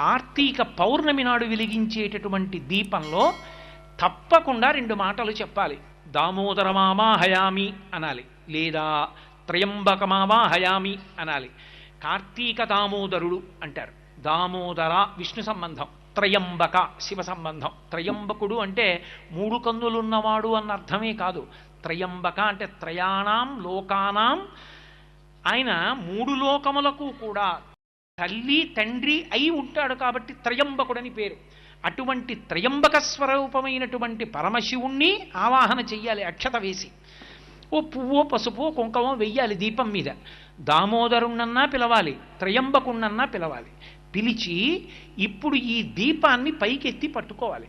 కార్తీక పౌర్ణమి నాడు వెలిగించేటటువంటి దీపంలో తప్పకుండా రెండు మాటలు చెప్పాలి. దామోదరమావాహయామి అనాలి, లేదా త్రయంబకమావాహయామి అనాలి. కార్తీక దామోదరుడు అంటారు. దామోదర విష్ణు సంబంధం, త్రయంబక శివ సంబంధం. త్రయంబకుడు అంటే మూడు కన్నులున్నవాడు అన్న అర్థమే కాదు. త్రయంబక అంటే త్రయాణం లోకానాం, ఆయన మూడు లోకములకు కూడా తల్లి తండ్రి అయి ఉంటాడు కాబట్టి త్రయంబకుడని పేరు. అటువంటి త్రయంబక స్వరూపమైనటువంటి పరమశివుణ్ణి ఆవాహన చెయ్యాలి. అక్షత వేసి ఓ పువ్వో పసుపో కుంకమో వెయ్యాలి దీపం మీద. దామోదరుణ్ణన్నా పిలవాలి, త్రయంబకుణ్ణన్నా పిలవాలి. పిలిచి ఇప్పుడు ఈ దీపాన్ని పైకెత్తి పట్టుకోవాలి.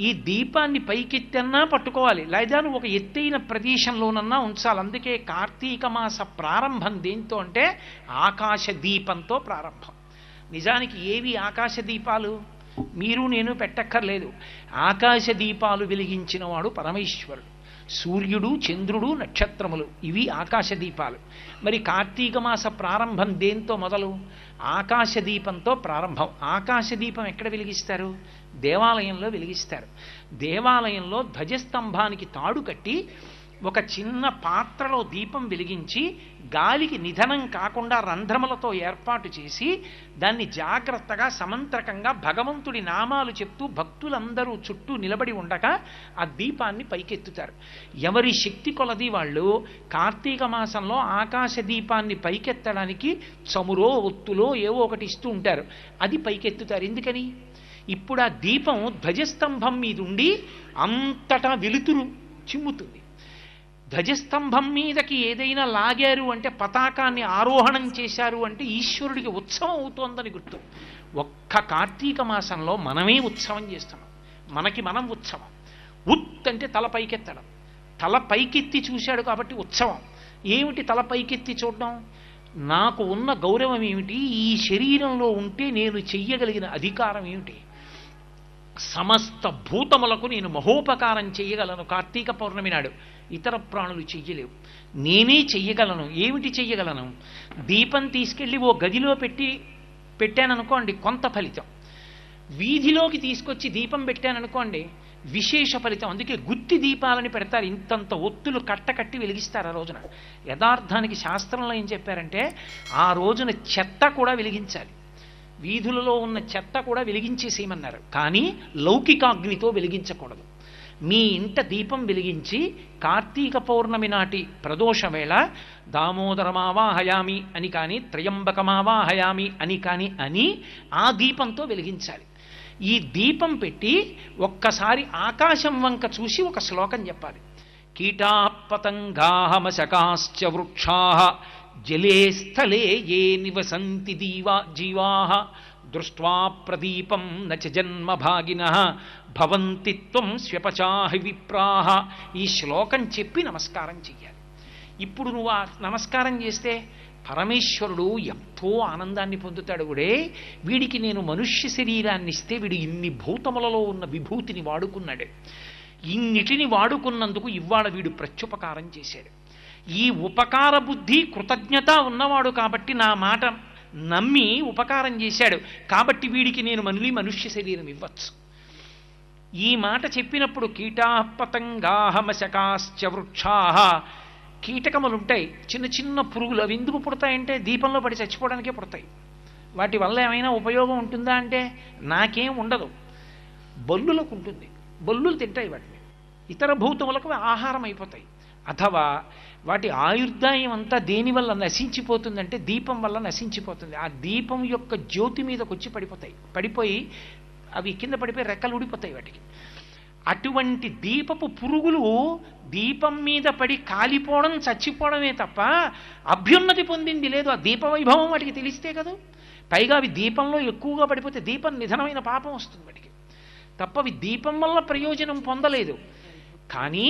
ఈ దీపాన్ని పైకెత్తన్నా పట్టుకోవాలి, లేదా నువ్వు ఒక ఎత్తైన ప్రదేశంలోనన్నా ఉంచాలి. అందుకే కార్తీక మాస ప్రారంభం దేంతో అంటే ఆకాశ దీపంతో ప్రారంభం. నిజానికి ఏవి ఆకాశ దీపాలు? మీరు నేను పెట్టక్కర్లేదు. ఆకాశ దీపాలు వెలిగించిన వాడు పరమేశ్వరుడు. సూర్యుడు, చంద్రుడు, నక్షత్రములు ఇవి ఆకాశ దీపాలు. మరి కార్తీక మాస ప్రారంభం దేంతో మొదలు? ఆకాశ దీపంతో ప్రారంభం. ఆకాశ దీపం ఎక్కడ వెలిగిస్తారు? దేవాలయంలో వెలిగిస్తారు. దేవాలయంలో ధ్వజస్తంభానికి తాడు కట్టి ఒక చిన్న పాత్రలో దీపం వెలిగించి గాలికి నిధనం కాకుండా రంధ్రములతో ఏర్పాటు చేసి దాన్ని జాగ్రత్తగా సమంత్రకంగా భగవంతుడి నామాలు చెప్తూ భక్తులందరూ చుట్టూ నిలబడి ఉండగా ఆ దీపాన్ని పైకెత్తుతారు. ఎవరి శక్తి కొలది వాళ్ళు కార్తీక మాసంలో ఆకాశ దీపాన్ని పైకెత్తడానికి చమురో ఒత్తులో ఏవో ఒకటి ఇస్తూ ఉంటారు. అది పైకెత్తుతారు. ఎందుకని? ఇప్పుడు ఆ దీపం ధ్వజస్తంభం మీద ఉండి అంతటా వెలుతురు చిమ్ముతుంది. ధ్వజస్తంభం మీదకి ఏదైనా లాగారు అంటే, పతాకాన్ని ఆరోహణం చేశారు అంటే ఈశ్వరుడికి ఉత్సవం అవుతోందని గుర్తు. ఒక్క కార్తీక మాసంలో మనమే ఉత్సవం చేస్తున్నాం. మనకి మనం ఉత్సవం. ఉత్ అంటే తల పైకెత్తడం. తల పైకెత్తి చూశాడు కాబట్టి ఉత్సవం. ఏమిటి తల పైకెత్తి చూడడం? నాకు ఉన్న గౌరవం ఏమిటి? ఈ శరీరంలో ఉంటే నేను చెయ్యగలిగిన అధికారం ఏమిటి? సమస్త భూతములకు నేను మహోపకారం చెయ్యగలను. కార్తీక పౌర్ణమి నాడు ఇతర ప్రాణులు చెయ్యలేవు, నేనే చెయ్యగలను. ఏమిటి చెయ్యగలను? దీపం తీసుకెళ్ళి ఓ గదిలో పెట్టాననుకోండి, కొంత ఫలితం. వీధిలోకి తీసుకొచ్చి దీపం పెట్టాననుకోండి, విశేష ఫలితం. అందుకే గుత్తి దీపాలని పెడతారు. ఇంతంత ఒత్తులు కట్టకట్టి వెలిగిస్తారు ఆ రోజున. యథార్థానికి శాస్త్రంలో ఏం చెప్పారంటే, ఆ రోజున చెత్త కూడా వెలిగించాలి. వీధులలో ఉన్న చెత్త కూడా వెలిగించేసేయమన్నారు. కానీ లౌకికాగ్నితో వెలిగించకూడదు. మీ ఇంట దీపం వెలిగించి కార్తీక పౌర్ణమి నాటి ప్రదోష వేళ దామోదరమావాహయామి అని కానీ, త్రయంబకమావాహయామి అని కానీ అని ఆ దీపంతో వెలిగించాలి. ఈ దీపం పెట్టి ఒక్కసారి ఆకాశం వంక చూసి ఒక శ్లోకం చెప్పాలి. కీటా పతంగాహమశకాశ్చ వృక్షాః జలే స్థలే ఏ నివసంతి జీవాః దృష్ట్వా ప్రదీపం నచ జన్మభాగినః భవంతి త్వం స్వ్యపచాహి విప్రాః. ఈ శ్లోకం చెప్పి నమస్కారం చెయ్యాలి. ఇప్పుడు నువ్వు ఆ నమస్కారం చేస్తే పరమేశ్వరుడు ఎంతో ఆనందాన్ని పొందుతాడు. కూడా వీడికి నేను మనుష్య శరీరాన్ని ఇస్తే వీడు ఇన్ని భూతములలో ఉన్న విభూతిని వాడుకున్నాడు. ఇన్నిటిని వాడుకున్నందుకు ఇవాళ వీడు ప్రత్యుపకారం చేశాడు. ఈ ఉపకార బుద్ధి కృతజ్ఞత ఉన్నవాడు కాబట్టి నా మాట నమ్మి ఉపకారం చేశాడు కాబట్టి వీడికి నేను మళ్ళీ మనుష్య శరీరం ఇవ్వచ్చు. ఈ మాట చెప్పినప్పుడు కీటాః పతంగాహమశకాశ్చ వృక్షాః, కీటకములుంటాయి, చిన్న చిన్న పురుగులు. అవి ఎందుకు పుడతాయంటే దీపంలో పడి చచ్చిపోవడానికే పుడతాయి. వాటి వల్ల ఏమైనా ఉపయోగం ఉంటుందా అంటే నాకేం ఉండదు. బల్లులకు ఉంటుంది, బల్లులు తింటాయి వాటిని, ఇతర భూతములకు ఆహారం అయిపోతాయి. అథవా వాటి ఆయుర్దాయం అంతా దేనివల్ల నశించిపోతుందంటే దీపం వల్ల నశించిపోతుంది. ఆ దీపం యొక్క జ్యోతి మీదకి వచ్చి పడిపోయి అవి కింద పడిపోయి రెక్కలు ఊడిపోతాయి వాటికి. అటువంటి దీపపు పురుగులు దీపం మీద పడి కాలిపోవడం, చచ్చిపోవడమే తప్ప అభ్యున్నతి పొందింది లేదు. ఆ దీప వైభవం వాటికి తెలిస్తే కదా. పైగా అవి దీపంలో ఎక్కువగా పడిపోతే దీపం నిధనమైన పాపం వస్తుంది వాటికి తప్ప అవి దీపం వల్ల ప్రయోజనం పొందలేదు. కానీ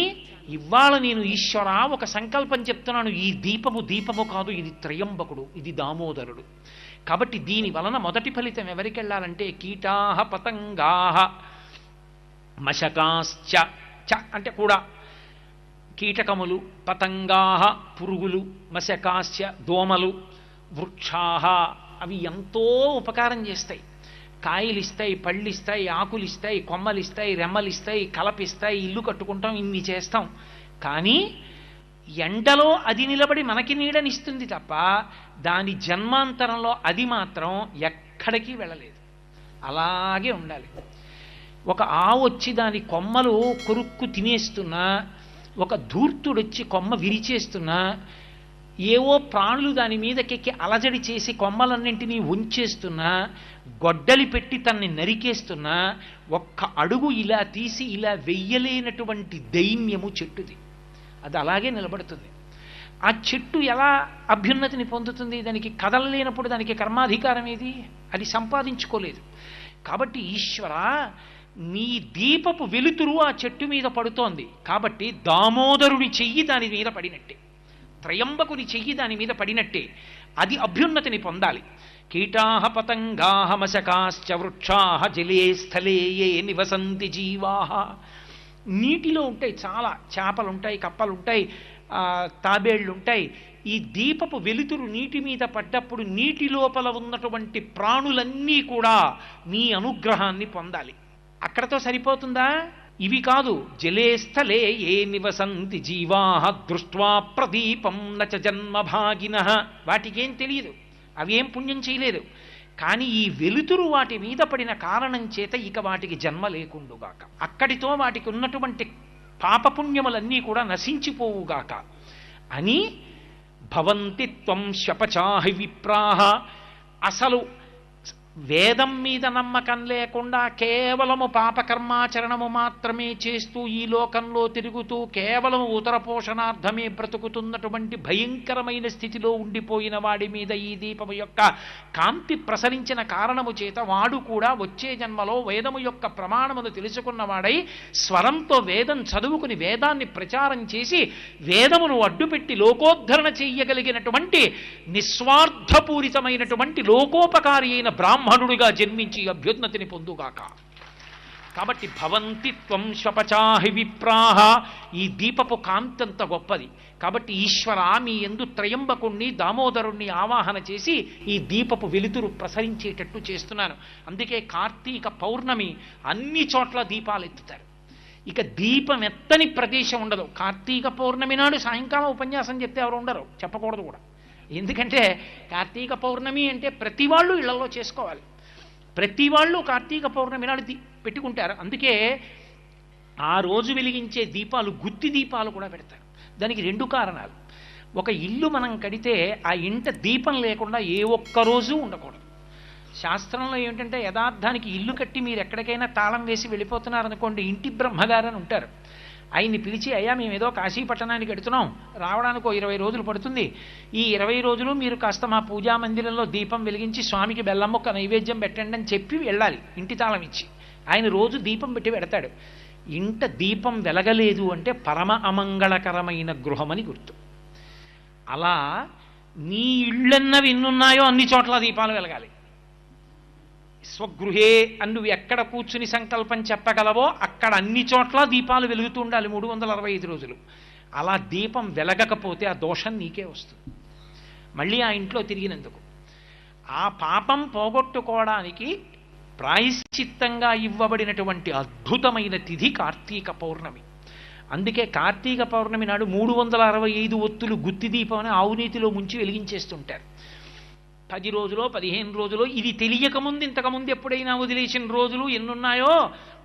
ఇవాళ నేను ఈశ్వరా ఒక సంకల్పం చెప్తున్నాను, ఈ దీపము కాదు, ఇది త్రయంబకుడు, ఇది దామోదరుడు. కాబట్టి దీని వలన మొదటి ఫలితం ఎవరికి వెళ్ళాలంటే కీటాః పతంగాః మశకాశ్చ, చ అంటే కూడా కీటకములు, పతంగాః పురుగులు, మశకాశ్చ దోమలు, వృక్షాః అవి ఎంతో ఉపకారం చేస్తాయి. కాయలు ఇస్తాయి, పళ్ళు ఇస్తాయి, ఆకులు ఇస్తాయి, కొమ్మలు ఇస్తాయి, రెమ్మలు ఇస్తాయి, కలపిస్తాయి, ఇల్లు కట్టుకుంటాం, ఇన్ని చేస్తాం. కానీ ఎండలో అది నిలబడి మనకి నీడనిస్తుంది తప్ప దాని జన్మాంతరంలో అది మాత్రం ఎక్కడికి వెళ్ళలేదు. అలాగే ఉండాలి. ఒక ఆవు వచ్చి దాని కొమ్మలు కొరుక్కు తినేస్తున్నా, ఒక ధూర్తుడొచ్చి కొమ్మ విరిచేస్తున్నా, ఏవో ప్రాణులు దాని మీదకెక్కి అలజడి చేసి కొమ్మలన్నింటినీ ఉంచేస్తున్నా, గొడ్డలి పెట్టి తన్ని నరికేస్తున్నా, ఒక్క అడుగు ఇలా తీసి ఇలా వెయ్యలేనటువంటి దైన్యము చెట్టుది. అది అలాగే నిలబడుతుంది. ఆ చెట్టు ఎలా అభ్యున్నతిని పొందుతుంది? దానికి కదలలేనప్పుడు దానికి కర్మాధికారం ఏది? అది సంపాదించుకోలేదు. కాబట్టి ఈశ్వర, నీ దీపపు వెలుతురు ఆ చెట్టు మీద పడుతోంది కాబట్టి దామోదరుని చెయ్యి దాని మీద పడినట్టే, త్రయంబకుని చెయ్యి దాని మీద పడినట్టే అది అభ్యున్నతిని పొందాలి. కీటాహ పతంగాహ మశకాశ్చ వృక్షాహ జలే స్థలే ఏ నివసంతి జీవాహ. నీటిలో ఉంటాయి, చాలా చేపలుంటాయి, కప్పలుంటాయి, తాబేళ్లుంటాయి. ఈ దీపపు వెలుతురు నీటి మీద పడ్డప్పుడు నీటి లోపల ఉన్నటువంటి ప్రాణులన్నీ కూడా నీ అనుగ్రహాన్ని పొందాలి. అక్కడతో సరిపోతుందా? ఇవి కాదు. జలే స్థలే ఏ నివసంతి జీవాహ దృష్ట్వా ప్రదీపం నచ జన్మభాగినః. వాటికేం తెలియదు, అవేం పుణ్యం చేయలేదు. కానీ ఈ వెలుతురు వాటి మీద పడిన కారణం చేత ఇక వాటికి జన్మ లేకుండుగాక, అక్కడితో వాటికి ఉన్నటువంటి పాపపుణ్యములన్నీ కూడా నశించిపోవుగాక అని భవంతి త్వం శపచాహి విప్రాహ. అసలు వేదం మీద నమ్మకం లేకుండా కేవలము పాపకర్మాచరణము మాత్రమే చేస్తూ ఈ లోకంలో తిరుగుతూ కేవలం ఉదర పోషణార్థమే బ్రతుకుతున్నటువంటి భయంకరమైన స్థితిలో ఉండిపోయిన వాడి మీద ఈ దీపము యొక్క కాంతి ప్రసరించిన కారణము చేత వాడు కూడా వచ్చే జన్మలో వేదము యొక్క ప్రమాణమును తెలుసుకున్నవాడై స్వరంతో వేదం చదువుకుని వేదాన్ని ప్రచారం చేసి వేదమును అడ్డుపెట్టి లోకోద్ధరణ చెయ్యగలిగినటువంటి నిస్వార్థపూరితమైనటువంటి లోకోపకారి అయిన బ్రాహ్మణుడిగా జన్మించి అభ్యున్నతిని పొందుగాక. కాబట్టి భవంతి త్వం శ్వపచాహి విప్రాహ. ఈ దీపపు కాంతంత గొప్పది. కాబట్టి ఈశ్వర, మీ యందు త్రయంబకుణ్ణి దామోదరుణ్ణి ఆవాహన చేసి ఈ దీపపు వెలుతురు ప్రసరించేటట్టు చేస్తున్నాను. అందుకే కార్తీక పౌర్ణమి అన్ని చోట్ల దీపాలు ఎత్తుతారు. ఇక దీపం ఎత్తని ప్రదేశం ఉండదు. కార్తీక పౌర్ణమి నాడు సాయంకాలం ఉపన్యాసం చెప్తే ఎవరు ఉండరు, చెప్పకూడదు కూడా. ఎందుకంటే కార్తీక పౌర్ణమి అంటే ప్రతి వాళ్ళు ఇళ్లలో చేసుకోవాలి. ప్రతి వాళ్ళు కార్తీక పౌర్ణమి నాడు పెట్టుకుంటారు. అందుకే ఆ రోజు వెలిగించే దీపాలు గుత్తి దీపాలు కూడా పెడతారు. దానికి రెండు కారణాలు. ఒక ఇల్లు మనం కడితే ఆ ఇంట దీపం లేకుండా ఏ ఒక్క రోజు ఉండకూడదు. శాస్త్రంలో ఏమిటంటే యథార్థానికి ఇల్లు కట్టి మీరు ఎక్కడికైనా తాళం వేసి వెళ్ళిపోతున్నారనుకోండి, ఇంటి బ్రహ్మగారు అని ఉంటారు. ఆయన్ని పిలిచి, అయ్యా మేము ఏదో కాశీపట్టణానికి వెడుతున్నాం, రావడానికి 20 రోజులు పడుతుంది, ఈ 20 రోజులు మీరు కాస్త మా పూజా మందిరంలో దీపం వెలిగించి స్వామికి బెల్లం ముక్క నైవేద్యం పెట్టండి అని చెప్పి వెళ్ళాలి ఇంటి తాళం ఇచ్చి. ఆయన రోజు దీపం పెట్టి పెడతాడు. ఇంట దీపం వెలగలేదు అంటే పరమ అమంగళకరమైన గృహమని గుర్తు. అలా నీ ఇళ్ళన్నవి ఎన్నున్నాయో అన్ని చోట్ల దీపాలు వెలగాలి. స్వగృహే అని నువ్వు ఎక్కడ కూర్చుని సంకల్పం చెప్పగలవో అక్కడ అన్ని చోట్ల దీపాలు వెలుగుతూ ఉండాలి 365 రోజులు. అలా దీపం వెలగకపోతే ఆ దోషం నీకే వస్తుంది మళ్ళీ ఆ ఇంట్లో తిరిగినందుకు. ఆ పాపం పోగొట్టుకోవడానికి ప్రాయశ్చిత్తంగా ఇవ్వబడినటువంటి అద్భుతమైన తిథి కార్తీక పౌర్ణమి. అందుకే కార్తీక పౌర్ణమి నాడు 365 ఒత్తులు గుత్తి దీపం అని ఆవునీతిలో ముంచి వెలిగించేస్తుంటారు. 10 రోజులో 15 రోజులో ఇది తెలియకముందు ఇంతకుముందు ఎప్పుడైనా వదిలేసిన రోజులు ఎన్నున్నాయో,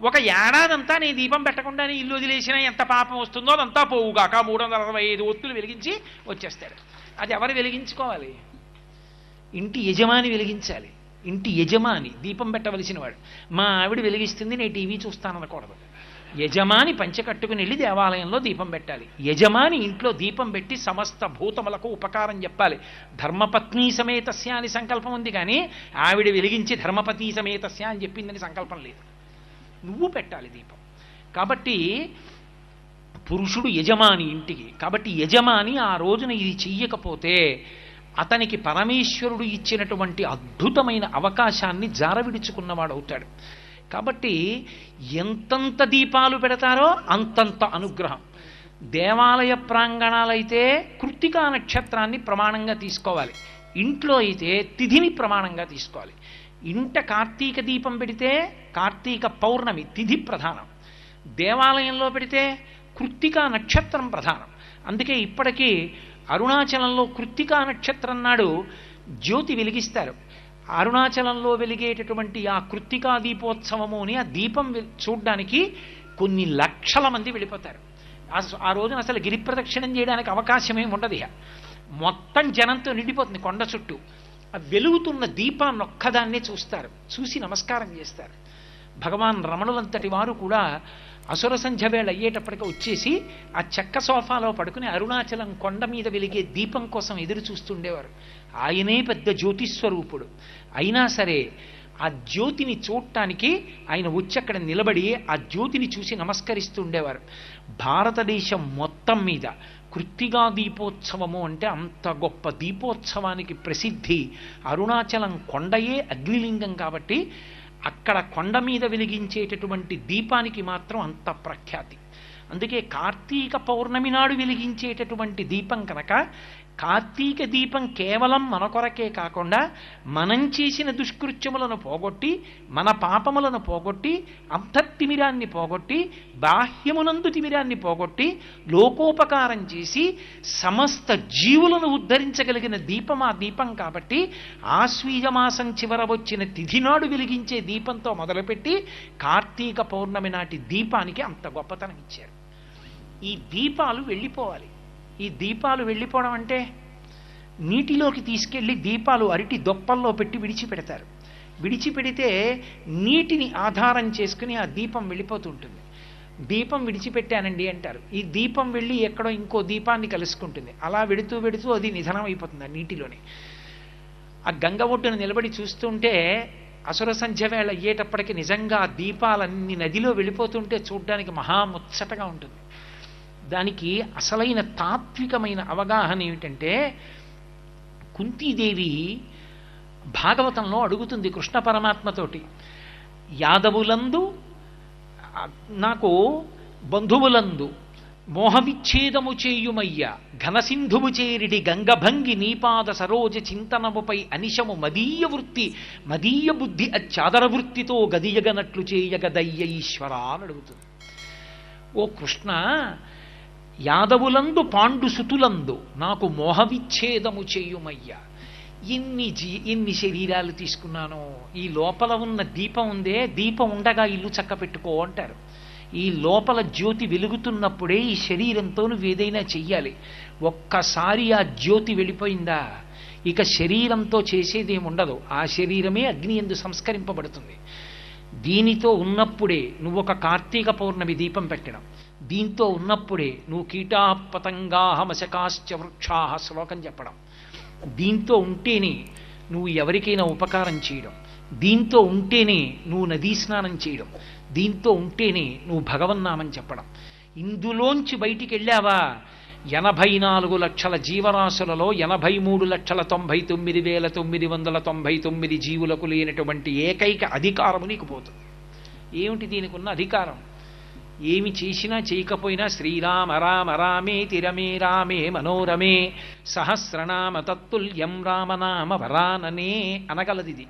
ఒక ఏడాదంతా నీ దీపం పెట్టకుండానే ఇల్లు వదిలేసినా ఎంత పాపం వస్తుందో అదంతా పోవుగాక 365 ఒత్తులు వెలిగించి వచ్చేస్తాడు. అది ఎవరు వెలిగించుకోవాలి? ఇంటి యజమాని వెలిగించాలి. ఇంటి యజమాని దీపం పెట్టవలసిన వాడు. మా ఆవిడ వెలిగిస్తుంది, నేను టీవీ చూస్తాననకూడదు. యజమాని పంచె కట్టుకుని వెళ్ళి దేవాలయంలో దీపం పెట్టాలి. యజమాని ఇంట్లో దీపం పెట్టి సమస్త భూతములకు ఉపకారం చెప్పాలి. ధర్మపత్ని సమేతస్య అని సంకల్పం ఉంది, కానీ ఆవిడ వెలిగించి ధర్మపత్ని సమేతస్య అని చెప్పిందని సంకల్పం లేదు. నువ్వు పెట్టాలి దీపం. కాబట్టి పురుషుడు యజమాని ఇంటికి. కాబట్టి యజమాని ఆ రోజున ఇది చెయ్యకపోతే అతనికి పరమేశ్వరుడు ఇచ్చినటువంటి అద్భుతమైన అవకాశాన్ని జారవిడుచుకున్నవాడవుతాడు. కాబట్టి ఎంతంత దీపాలు పెడతారో అంతంత అనుగ్రహం. దేవాలయ ప్రాంగణాలైతే కృత్తికా నక్షత్రాన్ని ప్రమాణంగా తీసుకోవాలి, ఇంట్లో అయితే తిథిని ప్రమాణంగా తీసుకోవాలి. ఇంట కార్తీక దీపం పెడితే కార్తీక పౌర్ణమి తిథి ప్రధానం, దేవాలయంలో పెడితే కృత్తికా నక్షత్రం ప్రధానం. అందుకే ఇప్పటికీ అరుణాచలంలో కృత్తికా నక్షత్రం నాడు జ్యోతి వెలిగిస్తారు. అరుణాచలంలో వెలిగేటటువంటి ఆ కృత్తికా దీపోత్సవము అని ఆ దీపం చూడ్డానికి కొన్ని లక్షల మంది వెళ్ళిపోతారు. ఆ రోజున అసలు గిరి ప్రదక్షిణం చేయడానికి అవకాశం ఏమి ఉండదు. మొత్తం జనంతో నిండిపోతుంది కొండ చుట్టూ. ఆ వెలుగుతున్న దీపాన్ని ఒక్కదాన్నే చూస్తారు, చూసి నమస్కారం చేస్తారు. భగవాన్ రమణులంతటి వారు కూడా అసుర సంధ్య వేళ అయ్యేటప్పటికి వచ్చేసి ఆ చెక్క సోఫాలో పడుకుని అరుణాచలం కొండ మీద వెలిగే దీపం కోసం ఎదురు చూస్తుండేవారు. ఆయనే పెద్ద జ్యోతిస్వరూపుడు అయినా సరే ఆ జ్యోతిని చూడటానికి ఆయన వచ్చి అక్కడ నిలబడి ఆ జ్యోతిని చూసి నమస్కరిస్తూ ఉండేవారు. భారతదేశం మొత్తం మీద కృత్తిగా దీపోత్సవము అంటే అంత గొప్ప దీపోత్సవానికి ప్రసిద్ధి. అరుణాచలం కొండయే అగ్నిలింగం కాబట్టి అక్కడ కొండ మీద వెలిగించేటటువంటి దీపానికి మాత్రం అంత ప్రఖ్యాతి. అందుకే కార్తీక పౌర్ణమి నాడు వెలిగించేటటువంటి దీపం కనుక కార్తీక దీపం కేవలం మన కొరకే కాకుండా మనం చేసిన దుష్కృత్యములను పోగొట్టి మన పాపములను పోగొట్టి అంతర్తిమిరాన్ని పోగొట్టి బాహ్యమునందు తిమిరాన్ని పోగొట్టి లోకోపకారం చేసి సమస్త జీవులను ఉద్ధరించగలిగిన దీపం ఆ దీపం కాబట్టి ఆశ్వీజమాసం చివర వచ్చిన తిథి నాడు వెలిగించే దీపంతో మొదలుపెట్టి కార్తీక పౌర్ణమి నాటి దీపానికి అంత గొప్పతనం ఇచ్చారు. ఈ దీపాలు వెళ్ళిపోవాలి. ఈ దీపాలు వెళ్ళిపోవడం అంటే నీటిలోకి తీసుకెళ్ళి దీపాలు అరటి దొప్పల్లో పెట్టి విడిచిపెడతారు. విడిచిపెడితే నీటిని ఆధారం చేసుకుని ఆ దీపం వెళ్ళిపోతుంటుంది. దీపం విడిచిపెట్టానండి అంటారు. ఈ దీపం వెళ్ళి ఎక్కడో ఇంకో దీపాన్ని కలుసుకుంటుంది. అలా వెడుతూ వెడుతూ అది నిధనం అయిపోతుంది ఆ నీటిలోని. ఆ గంగ ఒడ్డును నిలబడి చూస్తుంటే అసుర సంధ్య వేళ అయ్యేటప్పటికి నిజంగా ఆ దీపాలన్నీ నదిలో వెళ్ళిపోతుంటే చూడ్డానికి మహాముచ్చటగా ఉంటుంది. దానికి అసలైన తాత్వికమైన అవగాహన ఏమిటంటే కుంతీదేవి భాగవతంలో అడుగుతుంది కృష్ణ పరమాత్మతోటి, యాదవులందు నాకు బంధువులందు మోహవిచ్ఛేదము చేయుమయ్య ఘనసింధువు చేరిడి గంగభంగి నీపాద సరోజ చింతనముపై అనిశము మదీయ వృత్తి మదీయ బుద్ధి అచ్చాదర వృత్తితో గదియగనట్లు చేయగదయ్య ఈశ్వర అని అడుగుతుంది. ఓ కృష్ణ, యాదవులందు పాండు సుతులందు నాకు మోహవిచ్ఛేదము చేయుమయ్యా. ఎన్ని శరీరాలు తీసుకున్నానో, ఈ లోపల ఉన్న దీపం ఉందే, దీపం ఉండగా ఇల్లు చక్క పెట్టుకో అంటారు. ఈ లోపల జ్యోతి వెలుగుతున్నప్పుడే ఈ శరీరంతో నువ్వు ఏదైనా చెయ్యాలి. ఒక్కసారి ఆ జ్యోతి వెళ్ళిపోయిందా ఇక శరీరంతో చేసేదేముండదు. ఆ శరీరమే అగ్ని యందు సంస్కరింపబడుతుంది. దీనితో ఉన్నప్పుడే నువ్వు ఒక కార్తీక పౌర్ణమి దీపం పెట్టడం, దీంతో ఉన్నప్పుడే నువ్వు కీటా పతంగా మశకాశ్చ వృక్షా శ్లోకం చెప్పడం, దీంతో ఉంటేనే నువ్వు ఎవరికైనా ఉపకారం చేయడం, దీంతో ఉంటేనే నువ్వు నదీ స్నానం చేయడం, దీంతో ఉంటేనే నువ్వు భగవన్నామని చెప్పడం. ఇందులోంచి బయటికి వెళ్ళావా 84 లక్షల జీవరాశులలో 83,99,999 జీవులకు లేనటువంటి ఏకైక అధికారము నీకు పోతుంది. ఏమిటి దీనికి ఉన్న అధికారం? ఏమి చేసినా చేయకపోయినా శ్రీరామ రామ రామేతి రమే రామే మనోరమే సహస్రనామ తత్తుల్యం రామనామ వరాననే అనగలది. ఇది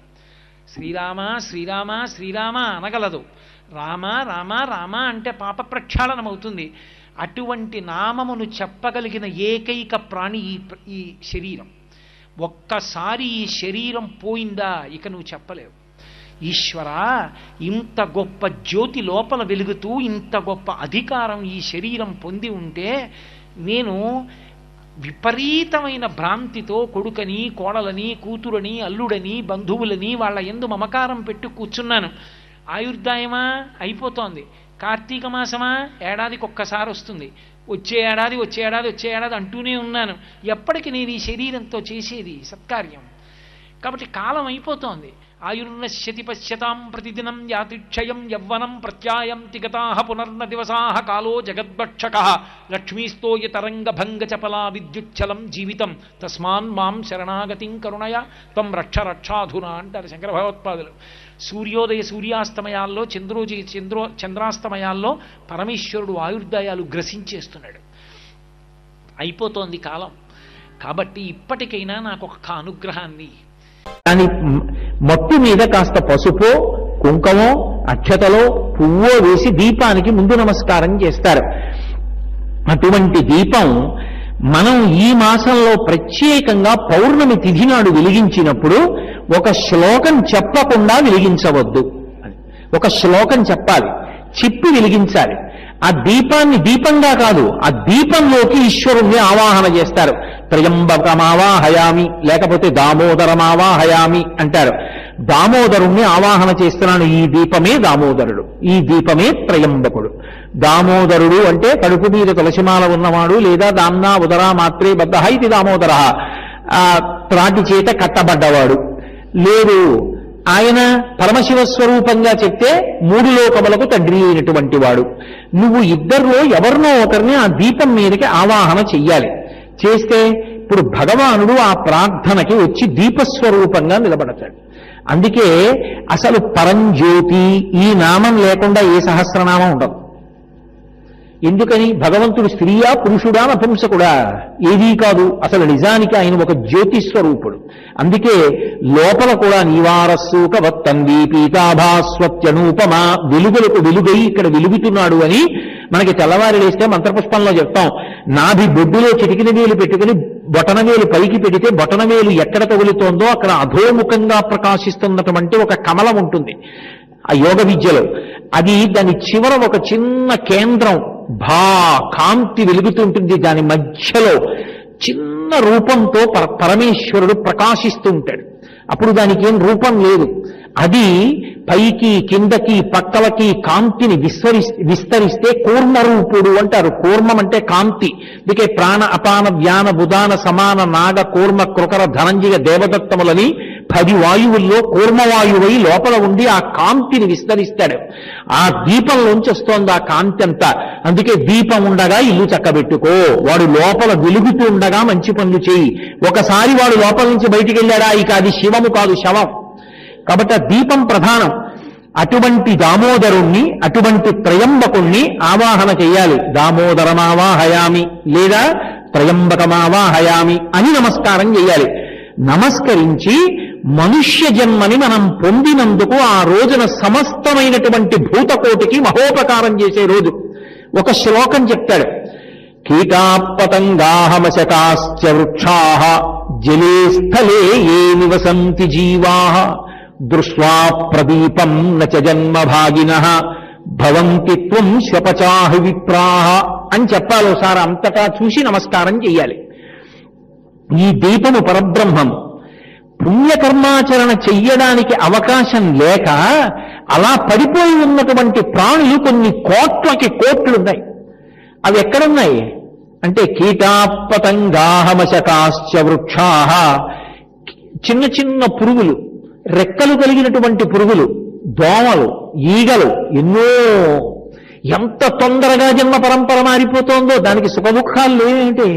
శ్రీరామ శ్రీరామ శ్రీరామ అనగలదు. రామ రామ రామ అంటే పాప ప్రక్షాళనమవుతుంది. అటువంటి నామమును చెప్పగలిగిన ఏకైక ప్రాణి ఈ శరీరం. ఒక్కసారి ఈ శరీరం పోయిందా ఇక నువ్వు చెప్పలేవు. ఈశ్వర, ఇంత గొప్ప జ్యోతి లోపల వెలుగుతూ ఇంత గొప్ప అధికారం ఈ శరీరం పొంది ఉంటే నేను విపరీతమైన భ్రాంతితో కొడుకని కోడలని కూతురని అల్లుడని బంధువులని వాళ్ళ యందు మమకారం పెట్టి కూర్చున్నాను. ఆయుర్దాయమా అయిపోతోంది, కార్తీక మాసమా ఏడాదికి ఒక్కసారి వస్తుంది, వచ్చే ఏడాది అంటూనే ఉన్నాను. ఎప్పటికి నేను ఈ శరీరంతో చేసేది సత్కార్యం? కాబట్టి కాలం అయిపోతోంది. ఆయుర్నశ్యతి పశ్యతాం ప్రతిదినం యాతిక్షయం యవ్వనం ప్రత్యాయం తిగతాః పునర్న దివసాః కాలో జగద్భక్షకః లక్ష్మీస్తోయ తరంగభంగ చపలా విద్యుచ్చలం జీవితం తస్మాన్ మాం శరణాగతిం కరుణయ త్వం రక్షాధునా అంటారు శంకర భగవత్పాదులు. సూర్యోదయ సూర్యాస్తమయాల్లో చంద్రాస్తమయాల్లో పరమేశ్వరుడు ఆయుర్దాయాలు గ్రసించేస్తున్నాడు. అయిపోతోంది కాలం. కాబట్టి ఇప్పటికైనా నాకు ఒక అనుగ్రహాన్ని. కానీ మట్టు మీద కాస్త పసుపో కుంకుమో అక్షతలో పువ్వో వేసి దీపానికి ముందు నమస్కారం చేస్తారు. అటువంటి దీపం మనం ఈ మాసంలో ప్రత్యేకంగా పౌర్ణమి తిథి నాడు వెలిగించినప్పుడు ఒక శ్లోకం చెప్పకుండా వెలిగించవద్దు. ఒక శ్లోకం చెప్పాలి, చెప్పి వెలిగించాలి. ఆ దీపాన్ని దీపంగా కాదు, ఆ దీపంలోకి ఈశ్వరుణ్ణి ఆవాహన చేస్తారు. త్రయంబకమావాహయామి, లేకపోతే దామోదరమావాహయామి అంటారు. దామోదరుణ్ణి ఆవాహన చేస్తున్నాను, ఈ దీపమే దామోదరుడు, ఈ దీపమే త్రయంబకుడు. దామోదరుడు అంటే కడుపు మీద తులసిమాల ఉన్నవాడు, లేదా దాన్నా ఉదరా మాత్రే బద్ధ ఇది దామోదర, త్రాటి చేత కట్టబడ్డవాడు. లేదు, ఆయన పరమశివ స్వరూపంగా చెప్తే 3 లోకములకు తండ్రి అయినటువంటి వాడు. నువ్వు ఇద్దరిలో ఎవరినో ఒకరిని ఆ దీపం మీదకి ఆవాహన చెయ్యాలి. చేస్తే ఇప్పుడు భగవానుడు ఆ ప్రార్థనకి వచ్చి దీపస్వరూపంగా నిలబడతాడు. అందుకే అసలు పరంజ్యోతి ఈ నామం లేకుండా ఏ సహస్రనామం ఉండదు. ఎందుకని? భగవంతుడు స్త్రీయా పురుషుడా నపుంసకుడా ఏదీ కాదు. అసలు నిజానికి ఆయన ఒక జ్యోతిస్వరూపుడు. అందుకే లోపల కూడా నీవారస్సూక వత్తంది పీతాభాస్వత్యనూపమా, వెలుగులకు వెలుగై ఇక్కడ వెలుగుతున్నాడు అని మనకి తెల్లవారి లేస్తే మంత్రపుష్పంలో చెప్తాం. నాభి బొడ్డులో చిటికిన వేలు పెట్టుకుని బొటనవేలు పైకి పెడితే బొటనవేలు ఎక్కడ తగులుతోందో అక్కడ అధోముఖంగా ప్రకాశిస్తున్నటువంటి ఒక కమలం ఉంటుంది ఆ యోగ విద్యలో. అది దాని చివర ఒక చిన్న కేంద్రం కాంతి వెలుగుతుంటుంది. దాని మధ్యలో చిన్న రూపంతో పరమేశ్వరుడు ప్రకాశిస్తూ ఉంటాడు. అప్పుడు దానికి ఏం రూపం లేదు. అది పైకి కిందకి పక్కలకి కాంతిని విస్తరిస్తే కూర్మరూపుడు అంటారు. కూర్మం అంటే కాంతి. అందుకే ప్రాణ అపాన వ్యాన బుధాన సమాన నాగ కూర్మ కృకర ధనంజయ దేవదత్తములని 10 వాయువుల్లో కూర్మవాయువై లోపల ఉండి ఆ కాంతిని విస్తరిస్తాడు. ఆ దీపంలోంచి వస్తోంది ఆ కాంతి అంతా. అందుకే దీపం ఉండగా ఇల్లు చక్కబెట్టుకో, వాడు లోపల వెలుగుతూ ఉండగా మంచి పనులు చేయి. ఒకసారి వాడు లోపల నుంచి బయటికి వెళ్ళాడా ఇక అది శివము కాదు, శవం. కాబట్టి ఆ దీపం ప్రధానం. అటువంటి దామోదరుణ్ణి, అటువంటి త్రయంబకుణ్ణి ఆవాహన చెయ్యాలి. దామోదరమావాహయామి లేదా త్రయంబకమావాహయామి అని నమస్కారం చెయ్యాలి. నమస్కరించి మనుష్య జన్మని మనం పొందినందుకు ఆ రోజున సమస్తమైనటువంటి భూతకోటికి మహోపకారం చేసే రోజు. ఒక శ్లోకం చెప్తాడు. కీటాపతంగాహమశకాశ్చ వృక్షాః జలే స్థలే ఏ నివసంతి జీవాః దృష్ట్వా ప్రదీపం నచ జన్మభాగినః భవంతి త్వం శపచాహి విప్రాః అని చెప్పాలి. ఒకసారి అంతటా చూసి నమస్కారం చెయ్యాలి. ఈ దీపము పరబ్రహ్మం. పుణ్యకర్మాచరణ చెయ్యడానికి అవకాశం లేక అలా పడిపోయి ఉన్నటువంటి ప్రాణులు కొన్ని కోట్లకి కోట్లున్నాయి. అవి ఎక్కడున్నాయి అంటే కీటాపతంగాహమశకాశ్చ వృక్షాః, చిన్న చిన్న పురుగులు, రెక్కలు కలిగినటువంటి పురుగులు, దోమలు, ఈగలు ఎన్నో. ఎంత తొందరగా జన్మ పరంపర మారిపోతోందో. దానికి సుఖదుఖాలు లేవేంటి?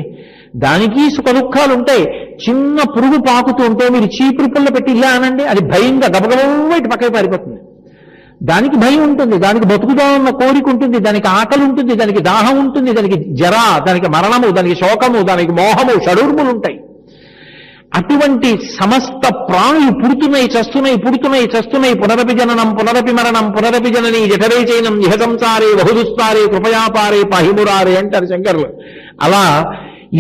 దానికి సుఖదుఖాలు ఉంటాయి. చిన్న పురుగు పాకుతూ ఉంటే మీరు చీపురు పుల్ల పెట్టి ఇలా అనండి, అది భయంగా గబగబా ఇటు పక్కకి పారిపోతుంది. దానికి భయం ఉంటుంది, దానికి బతుకుదామన్న కోరిక ఉంటుంది, దానికి ఆకలి ఉంటుంది, దానికి దాహం ఉంటుంది, దానికి జర, దానికి మరణము, దానికి శోకము, దానికి మోహము, షడూర్ములు ఉంటాయి. అటువంటి సమస్త ప్రాణులు పుడుతున్నాయి, చస్తున్నాయి, పుడుతున్నాయి, చస్తున్నాయి. పునరపి జననం పునరపి మరణం పునరపి జనని జఠరే చైనం ఇహ సంసారే బహుదుస్తారే కృపయాపారే పాహిమురారే అంటారు శంకరులు. అలా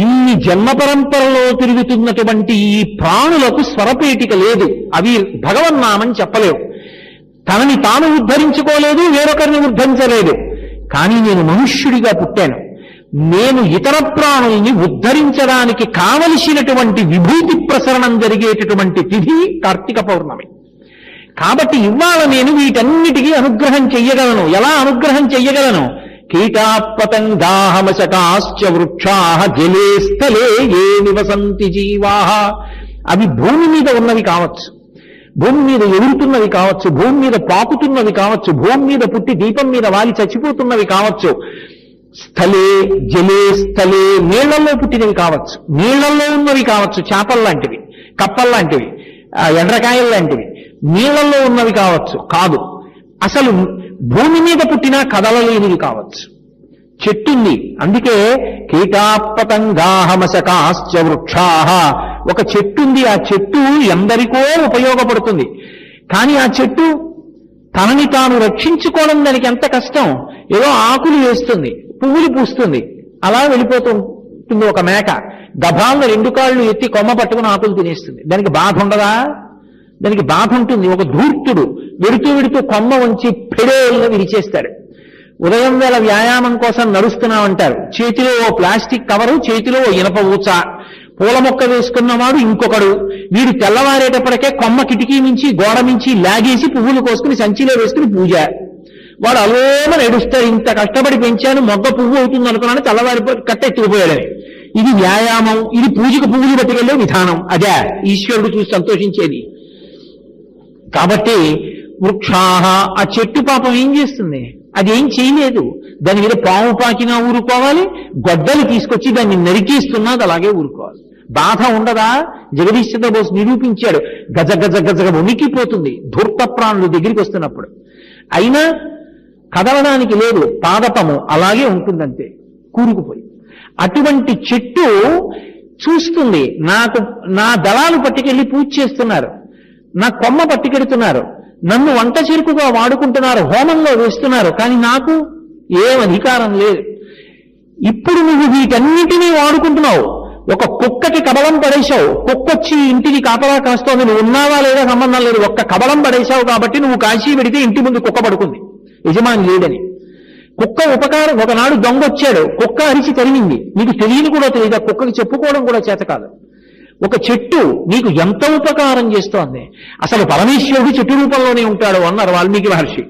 ఇన్ని జన్మ పరంపరలో తిరుగుతున్నటువంటి ఈ ప్రాణులకు స్వరపేటిక లేదు. అవి భగవన్నామని చెప్పలేవు. తనని తాను ఉద్ధరించుకోలేదు, వేరొకరిని ఉద్ధరించలేదు. కానీ నేను మనుష్యుడిగా పుట్టాను. నేను ఇతర ప్రాణుల్ని ఉద్ధరించడానికి కావలసినటువంటి విభూతి ప్రసరణం జరిగేటటువంటి తిథి కార్తీక పౌర్ణమి. కాబట్టి ఇవాళ నేను వీటన్నిటికీ అనుగ్రహం చెయ్యగలను. ఎలా అనుగ్రహం చెయ్యగలను? కీటాపతంగాహమశకాశ్చ వృక్షాః జలే స్థలే ఏ నివసంతి జీవాః. అవి భూమి మీద ఉన్నవి కావచ్చు, భూమి మీద ఎగురుతున్నవి కావచ్చు, భూమి మీద పాకుతున్నవి కావచ్చు, భూమి మీద పుట్టి దీపం మీద వాలి చచ్చిపోతున్నవి కావచ్చు. స్థలే జలే స్థలే, నీళ్లలో పుట్టినవి కావచ్చు, నీళ్లలో ఉన్నవి కావచ్చు, చేపల్లాంటివి, కప్పల్లాంటివి, ఎండ్రకాయలు లాంటివి. నీళ్లలో ఉన్నవి కావచ్చు, కాదు అసలు భూమి మీద పుట్టినా కదలలేనివి కావచ్చు. చెట్టుంది. అందుకే కీటాపతంగాహమశకాశ్చ వృక్షాః. ఒక చెట్టుంది, ఆ చెట్టు ఎందరికో ఉపయోగపడుతుంది. కానీ ఆ చెట్టు తనని తాను రక్షించుకోవడం దానికి ఎంత కష్టం. ఏదో ఆకులు వేస్తుంది, పువ్వులు పూస్తుంది, అలా వెళ్ళిపోతుంది. ఒక మేక గభాలను 2 కాళ్ళు ఎత్తి కొమ్మ పట్టుకుని ఆకులు తినేస్తుంది. దానికి బాధ ఉండదా? దానికి బాధ ఉంటుంది. ఒక ధూర్తుడు వెడుతూ కొమ్మ వంచి పెడేళ్ళ విరిచేస్తాడు. ఉదయం వేళ వ్యాయామం కోసం నడుస్తున్నామంటారు, చేతిలో ఓ ప్లాస్టిక్ కవరు, చేతిలో ఓ ఇనప ఊచ, పూల మొక్క వేసుకున్నవాడు ఇంకొకడు, వీడు తెల్లవారేటప్పటికే కొమ్మ కిటికీ నుంచి గోడ నుంచి లాగేసి పువ్వులు కోసుకుని సంచిలో వేసుకుని పూజ. వాడు అలోమ నడుస్తాడు, ఇంత కష్టపడి పెంచాను మొగ్గ పువ్వు అవుతుంది అనుకున్నాను, తెల్లవారి కట్ట ఎత్తుకుపోయాడని. ఇది వ్యాయామం, ఇది పూజకు పువ్వులు పట్టుకెళ్లే విధానం. అదే ఈశ్వరుడు చూసి సంతోషించేది. కాబట్టి వృక్షాహ, ఆ చెట్టు పాపం ఏం చేస్తుంది? అదేం చేయలేదు. దాని మీద పాము పాకినా ఊరుకోవాలి, గొడ్డలు తీసుకొచ్చి దాన్ని నరికేస్తున్నా అది అలాగే ఊరుకోవాలి. బాధ ఉండదా? జగదీష్ చంద్ర బోస్ నిరూపించాడు. గజ గజ గజ ఉనికిపోతుంది ధూర్త ప్రాణులు దగ్గరికి వస్తున్నప్పుడు. అయినా కదలడానికి లేదు, పాదపము అలాగే ఉంటుందంతే, కూరుకుపోయి. అటువంటి చెట్టు చూస్తుంది, నా దళాలు పట్టుకెళ్ళి పూజ చేస్తున్నారు, నా కొమ్మ పట్టుకెడుతున్నారు, నన్ను వంట చెరుకుగా వాడుకుంటున్నారు, హోమంలో వేస్తున్నారు, కానీ నాకు ఏం అధికారం లేదు. ఇప్పుడు నువ్వు వీటన్నిటినీ వాడుకుంటున్నావు. ఒక కుక్కకి కబళం పడేశావు, కుక్కొచ్చి ఇంటికి కాపలా కాస్తోంది, నువ్వు ఉన్నావా లేదా సంబంధం లేదు, ఒక్క కబళం పడేశావు కాబట్టి నువ్వు కాశీ పెడితే ఇంటి ముందు కుక్క పడుకుంది, యజమాని లేడని. కుక్క ఉపకారం, ఒకనాడు దొంగ వచ్చాడు, కుక్క అరిచి తరిమింది, నీకు తెలియని కూడా తెలియదు, కుక్కకి చెప్పుకోవడం కూడా చేత కాదు. ఒక చెట్టు నీకు ఎంత ఉపకారం చేస్తోంది. అసలు పరమేశ్వరుడు చెట్టు రూపంలోనే ఉంటాడు అన్నారు వాల్మీకి మహర్షి.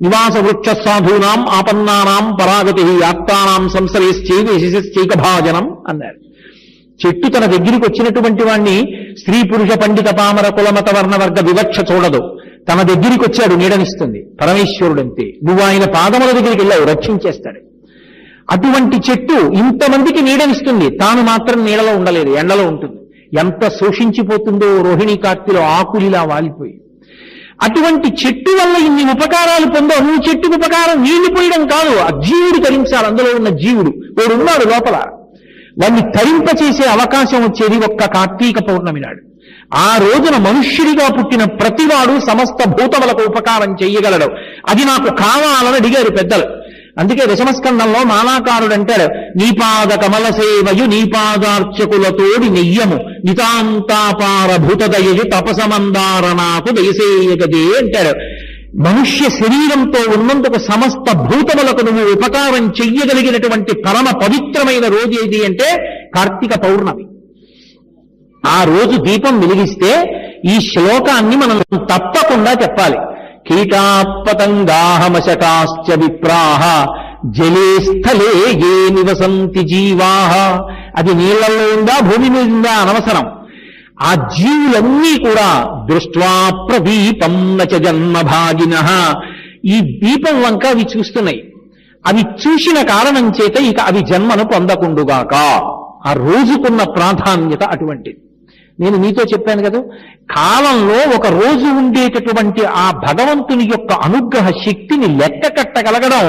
నివాస వృక్ష సాధూనాం ఆపన్నానాం పరాగతి ఆప్తానాం సంసరేశ్చైక భాజనం అన్నారు. చెట్టు తన దగ్గరికి వచ్చినటువంటి వాణ్ణి స్త్రీ పురుష పండిత పామర కులమత వర్ణవర్గ వివక్ష చూడదు. తన దగ్గరికి వచ్చాడు, నీడనిస్తుంది. పరమేశ్వరుడంతే. నువ్వు ఆయన పాదముల దగ్గరికి వెళ్ళావు, రక్షించేస్తాడు. అటువంటి చెట్టు ఇంతమందికి నీడనిస్తుంది, తాను మాత్రం నీడలో ఉండలేదు, ఎండలో ఉంటుంది. ఎంత శోషించిపోతుందో రోహిణీ కార్తెలో ఆకులిలా వాలిపోయి. అటువంటి చెట్టు వల్ల ఇన్ని ఉపకారాలు పొందావు. నువ్వు చెట్టుకు ఉపకారం నీళ్లు పోయడం కాదు, ఆ జీవుడు తరించాలి. అందులో ఉన్న జీవుడు వాడున్నాడు లోపల, వాడిని తరింపచేసే అవకాశం వచ్చేది ఒక్క కార్తీక పౌర్ణమి నాడు. ఆ రోజున మనుష్యుడిగా పుట్టిన ప్రతివాడు సమస్త భూతములకు ఉపకారం చెయ్యగలడు. అది నాకు కావాలని అడిగారు పెద్దలు. అందుకే దశమస్కందంలో మాలాకారుడు అంటాడు, నీపాద కమల సేవయు నీపాదార్చకులతోడి నెయ్యము నితాంతాపార భూతదయు తపసమందార నాకు దయసేయగదే అంటాడు. మనుష్య శరీరంతో ఉన్నందుకు సమస్త భూతములకు నువ్వు ఉపకారం చెయ్యగలిగినటువంటి పరమ పవిత్రమైన రోజు ఏది అంటే కార్తీక పౌర్ణమి. ఆ రోజు దీపం వెలిగిస్తే ఈ శ్లోకాన్ని మనం తప్పకుండా చెప్పాలి. కీటాపతంగాహమశకాశ్చ విప్రాహ జలే స్థలే ఏ నివసంతి జీవాహ. అది నీళ్లలో ఉందా భూమి మీద ఉందా అనవసరం. ఆ జీవులన్నీ కూడా దృష్ట్వా ప్రదీపం నచ జన్మభాగినః, ఈ దీపం వంక అవి చూస్తున్నాయి. అవి చూసిన కారణం చేత ఇక అవి జన్మను పొందకుండుగాక. ఆ రోజుకున్న ప్రాధాన్యత అటువంటిది. నేను మీతో చెప్పాను కదా, కాలంలో ఒక రోజు ఉండేటటువంటి ఆ భగవంతుని యొక్క అనుగ్రహ శక్తిని లెక్క కట్టగలగడం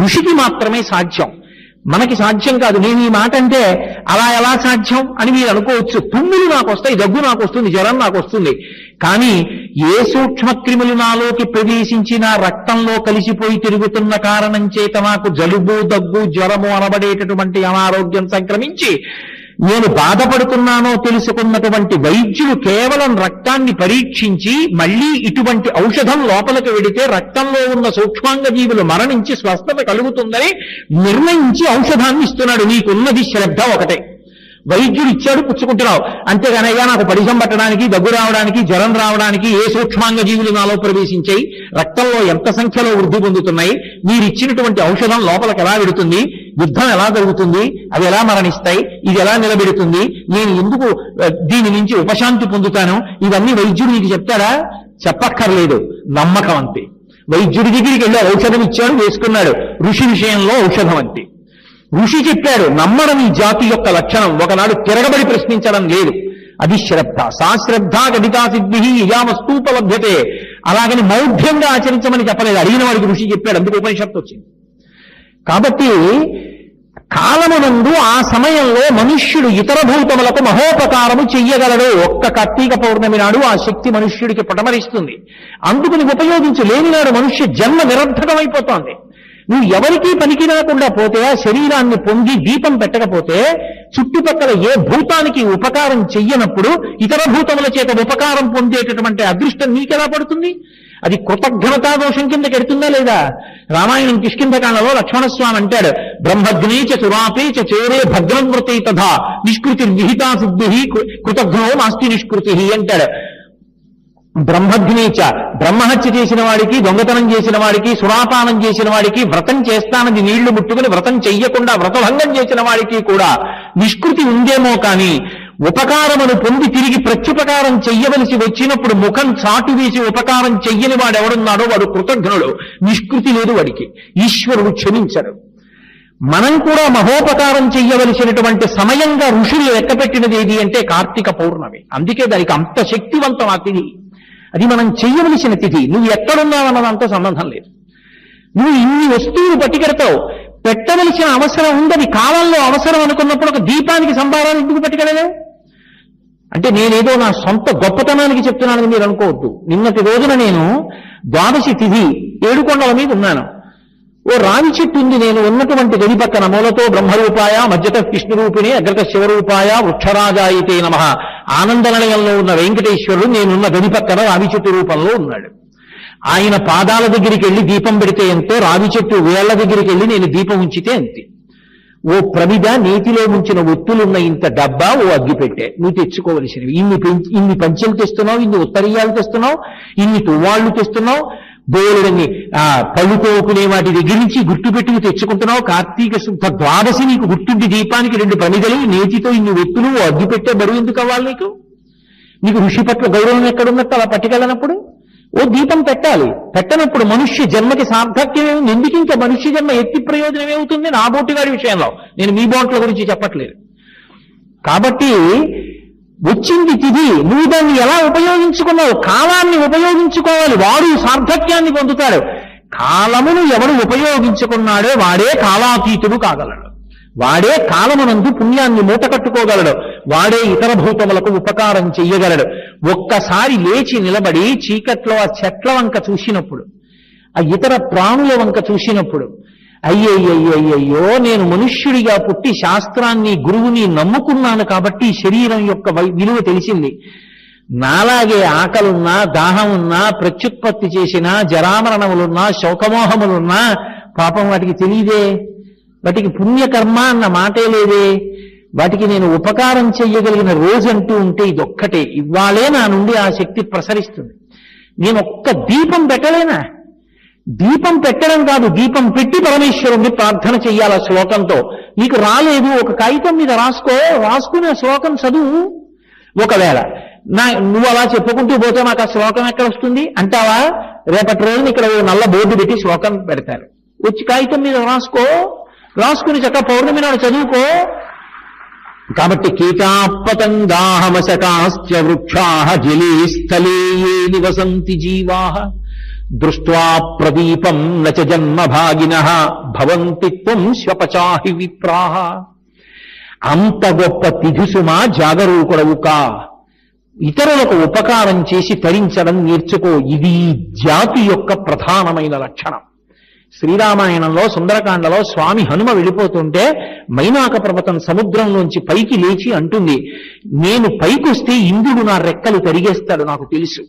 ఋషికి మాత్రమే సాధ్యం, మనకి సాధ్యం కాదు. నేను ఈ మాట అంటే అలా ఎలా సాధ్యం అని మీరు అనుకోవచ్చు. తుమ్ములు నాకు వస్తాయి, దగ్గు నాకు వస్తుంది, జ్వరం నాకు వస్తుంది, కానీ ఏ సూక్ష్మక్రిములు నాలోకి ప్రవేశించినా రక్తంలో కలిసిపోయి తిరుగుతున్న కారణం చేత నాకు జలుబు దగ్గు జ్వరము అనబడేటటువంటి అనారోగ్యం సంక్రమించి నేను బాధపడుతున్నానో తెలుసుకున్నటువంటి వైద్యులు కేవలం రక్తాన్ని పరీక్షించి మళ్లీ ఇటువంటి ఔషధం లోపలికి వెడితే రక్తంలో ఉన్న సూక్ష్మాంగ జీవులు మరణించి స్వస్థత కలుగుతుందని నిర్ణయించి ఔషధాన్ని ఇస్తున్నాడు. నీకున్నది శ్రద్ధ ఒకటే. వైద్యుడు ఇచ్చాడు, పుచ్చుకుంటున్నావు, అంతేగానయ్యా నాకు పరిశం పట్టడానికి దగ్గు రావడానికి జ్వరం రావడానికి ఏ సూక్ష్మాంగ జీవులు నాలో ప్రవేశించాయి, రక్తంలో ఎంత సంఖ్యలో వృద్ధి పొందుతున్నాయి, మీరు ఇచ్చినటువంటి ఔషధం లోపలికి ఎలా వెడుతుంది, యుద్ధం ఎలా జరుగుతుంది, అవి ఎలా మరణిస్తాయి, ఇది ఎలా నిలబెడుతుంది, నేను ఎందుకు దీని నుంచి ఉపశాంతి పొందుతాను, ఇవన్నీ వైద్యుడు నీకు చెప్తాడా? చెప్పక్కర్లేదు, నమ్మకం అంతే. వైద్యుడి దగ్గరికి వెళ్ళి ఔషధం ఇచ్చాడు, వేసుకున్నాడు. ఋషి విషయంలో ఔషధం అంతే. ఋషి చెప్పాడు, నమ్మడం ఈ జాతి యొక్క లక్షణం. ఒకనాడు తిరగబడి ప్రశ్నించడం లేదు, అది శ్రద్ధ. సాశ్రద్ధ గడితా సిద్ధి ఇయామస్తూపలభ్యతే. అలాగని మౌఢ్యంగా ఆచరించమని చెప్పలేదు, అడిగిన వాడికి ఋషి చెప్పాడు, అందుకు ఉపనిషత్తు వచ్చింది. కాబట్టి కాలమునందు ఆ సమయంలో మనుష్యుడు ఇతర భూతములకు మహోపకారము చెయ్యగలడు. ఒక్క కార్తీక పౌర్ణమి నాడు ఆ శక్తి మనుష్యుడికి పటమరిస్తుంది. అందుకుని ఉపయోగించు, లేనినాడు మనుష్య జన్మ నిరర్థకమైపోతోంది. నువ్వు ఎవరికీ పనికి రాకుండా పోతే, ఆ శరీరాన్ని పొంగి దీపం పెట్టకపోతే, చుట్టుపక్కల ఏ భూతానికి ఉపకారం చెయ్యనప్పుడు ఇతర భూతముల చేత ఉపకారం పొందేటటువంటి అదృష్టం నీకెలా పడుతుంది? అది కృతజ్ఞతా దోషం కిందకి ఎడుతుందా లేదా? రామాయణం కిష్కింధకాండలో లక్ష్మణస్వామి అంటాడు, బ్రహ్మగ్నే చ చురాపే చ చేరే భద్రవృతే తథా నిష్కృతి విహితా సిద్ధి కృతజ్ఞో నాస్తి నిష్కృతి అంటాడు. బ్రహ్మగ్నేచ, బ్రహ్మహత్య చేసిన వాడికి, దొంగతనం చేసిన వాడికి, సురాపానం చేసిన వాడికి, వ్రతం చేస్తానని నీళ్లు ముట్టుకుని వ్రతం చెయ్యకుండా వ్రతభంగం చేసిన వాడికి కూడా నిష్కృతి ఉందేమో కానీ ఉపకారమును పొంది తిరిగి ప్రత్యుపకారం చెయ్యవలసి వచ్చినప్పుడు ముఖం చాటు వేసి ఉపకారం చెయ్యని వాడెవడున్నాడో వాడు కృతజ్ఞుడు. నిష్కృతి లేదు వాడికి, ఈశ్వరుడు క్షమించడు. మనం కూడా మహోపకారం చెయ్యవలసినటువంటి సమయంగా ఋషులు లెక్కపెట్టినది ఏది అంటే కార్తీక పౌర్ణమి. అందుకే దానికి అంత శక్తివంతం ఆ తిథి. అది మనం చెయ్యవలసిన తిథి. నువ్వు ఎక్కడున్నావన్నదంతా సంబంధం లేదు. నువ్వు ఇన్ని వస్తువులు పట్టుకెడతావు, పెట్టవలసిన అవసరం ఉందని కాలంలో అవసరం అనుకున్నప్పుడు ఒక దీపానికి సంభారాన్ని ఎందుకు పట్టుకెళ్ళలేవు? అంటే నేనేదో నా సొంత గొప్పతనానికి చెప్తున్నానని మీరు అనుకోవద్దు. నిన్నటి రోజున నేను ద్వాదశి తిథి ఏడుకొండల మీద ఉన్నాను. ఓ రావి చెట్టు ఉంది నేను ఉన్నటువంటి గది పక్కన. మూలతో బ్రహ్మరూపాయ, మధ్యత విష్ణురూపిణి, అగ్రత శివరూపాయ, వృక్షరాజాయితే నమః. ఆనందనిలయంలో ఉన్న వెంకటేశ్వరుడు నేనున్న గది పక్కన రావి చెట్టు రూపంలో ఉన్నాడు. ఆయన పాదాల దగ్గరికి వెళ్ళి దీపం పెడితే ఎంతో, రావి చెట్టు వేళ్ల దగ్గరికి వెళ్ళి నేను దీపం ఉంచితే అంతే. ఓ ప్రమిద, నేతిలో ముంచిన ఒత్తులున్న ఇంత డబ్బా, ఓ అగ్గి పెట్టే. నువ్వు తెచ్చుకోవలసినవి ఇన్ని పంచెలు తెస్తున్నావు, ఇన్ని ఉత్తరీయాలు తెస్తున్నావు, ఇన్ని తువ్వాళ్లు తెస్తున్నావు, బోలుడని పళ్ళు తోకునే వాటి దగ్గర నుంచి గుర్తు పెట్టుకు తెచ్చుకుంటున్నావు. కార్తీక శుద్ధ ద్వాదశి నీకు గుర్తుండి దీపానికి 2 ప్రమిదలు, నేతితో ఇన్ని ఒత్తులు, ఓ అగ్గి పెట్టే బరువు ఎందుకు అవ్వాలి నీకు? నీకు ఋషి పట్ల గౌరవం ఎక్కడున్నట్టు అలా పట్టుకెళ్ళనప్పుడు ఓ దీపం పెట్టాలి. పెట్టనప్పుడు మనుష్య జన్మకి సార్థక్యం ఏముంది? ఎందుకు ఇంకా మనుష్య జన్మ ఎత్తి ప్రయోజనం ఏమవుతుంది? నా బోటిగాడి విషయంలో, నేను మీ బోట్ల గురించి చెప్పట్లేదు. కాబట్టి వచ్చింది తిథి, నువ్వు దాన్ని ఎలా ఉపయోగించుకున్నావు? కాలాన్ని ఉపయోగించుకోవాలి, వాడు సార్థక్యాన్ని పొందుతాడు. కాలమును ఎవడు ఉపయోగించుకున్నాడో వాడే కాలాతీతుడు కాగలడు. వాడే కాలమునందు పుణ్యాన్ని మూట కట్టుకోగలడు. వాడే ఇతర భూతములకు ఉపకారం చెయ్యగలడు. ఒక్కసారి లేచి నిలబడి చీకట్లో ఆ చెట్ల వంక చూసినప్పుడు, ఆ ఇతర ప్రాణుల వంక చూసినప్పుడు, అయ్యయ్యయ్యయ్యో నేను మనుష్యుడిగా పుట్టి శాస్త్రాన్ని గురువుని నమ్ముకున్నాను కాబట్టి శరీరం యొక్క విలువ తెలిసింది. నాలాగే ఆకలున్నా, దాహమున్నా, ప్రత్యుత్పత్తి చేసినా, జరామరణములున్నా, శోకమోహములున్నా పాపం వాటికి తెలియదే. వాటికి పుణ్యకర్మ అన్న మాటే లేదే. వాటికి నేను ఉపకారం చెయ్యగలిగిన రోజంటూ ఉంటే ఇదొక్కటే. ఇవాళే నా నుండి ఆ శక్తి ప్రసరిస్తుంది. నేను ఒక్క దీపం పెట్టలేనా? దీపం పెట్టడం కాదు, దీపం పెట్టి పరమేశ్వరుణ్ణి ప్రార్థన చెయ్యాల శ్లోకంతో. నీకు రాలేదు, ఒక కాగితం మీద రాసుకునే శ్లోకం చదువు. ఒకవేళ నువ్వు అలా చెప్పుకుంటూ పోతే నాకు ఆ శ్లోకం ఎక్కడ వస్తుంది అంటావా? రేపటి రోజున ఇక్కడ నల్ల బోర్డు పెట్టి శ్లోకం పెడతారు. వచ్చి కాగితం మీద రాసుకుని చక్కగా పౌర్ణమి నాడు చదువుకో. కాబట్టి కీటాపతంగాహమశకాశ్చ వృక్షాః జలే స్థలే ఏ నివసంతి జీవాః దృష్ట్వా ప్రదీపం నచ జన్మభాగినః భవంతి త్వం శ్వపచాహి విప్రాః. అంత గొప్ప తిథిసుమా జాగరూకుడవుకా. ఇతరులకు ఉపకారం చేసి తరించడం నేర్చుకో. ఇది జాతి యొక్క ప్రధానమైన లక్షణం. శ్రీరామాయణంలో సుందరకాండలో స్వామి హనుమ వెళ్ళిపోతుంటే మైనాక పర్వతం సముద్రంలోంచి పైకి లేచి అంటుంది, నేను పైకొస్తే ఇంద్రుడు నా రెక్కలు తరిగేస్తాడు నాకు తెలుసు.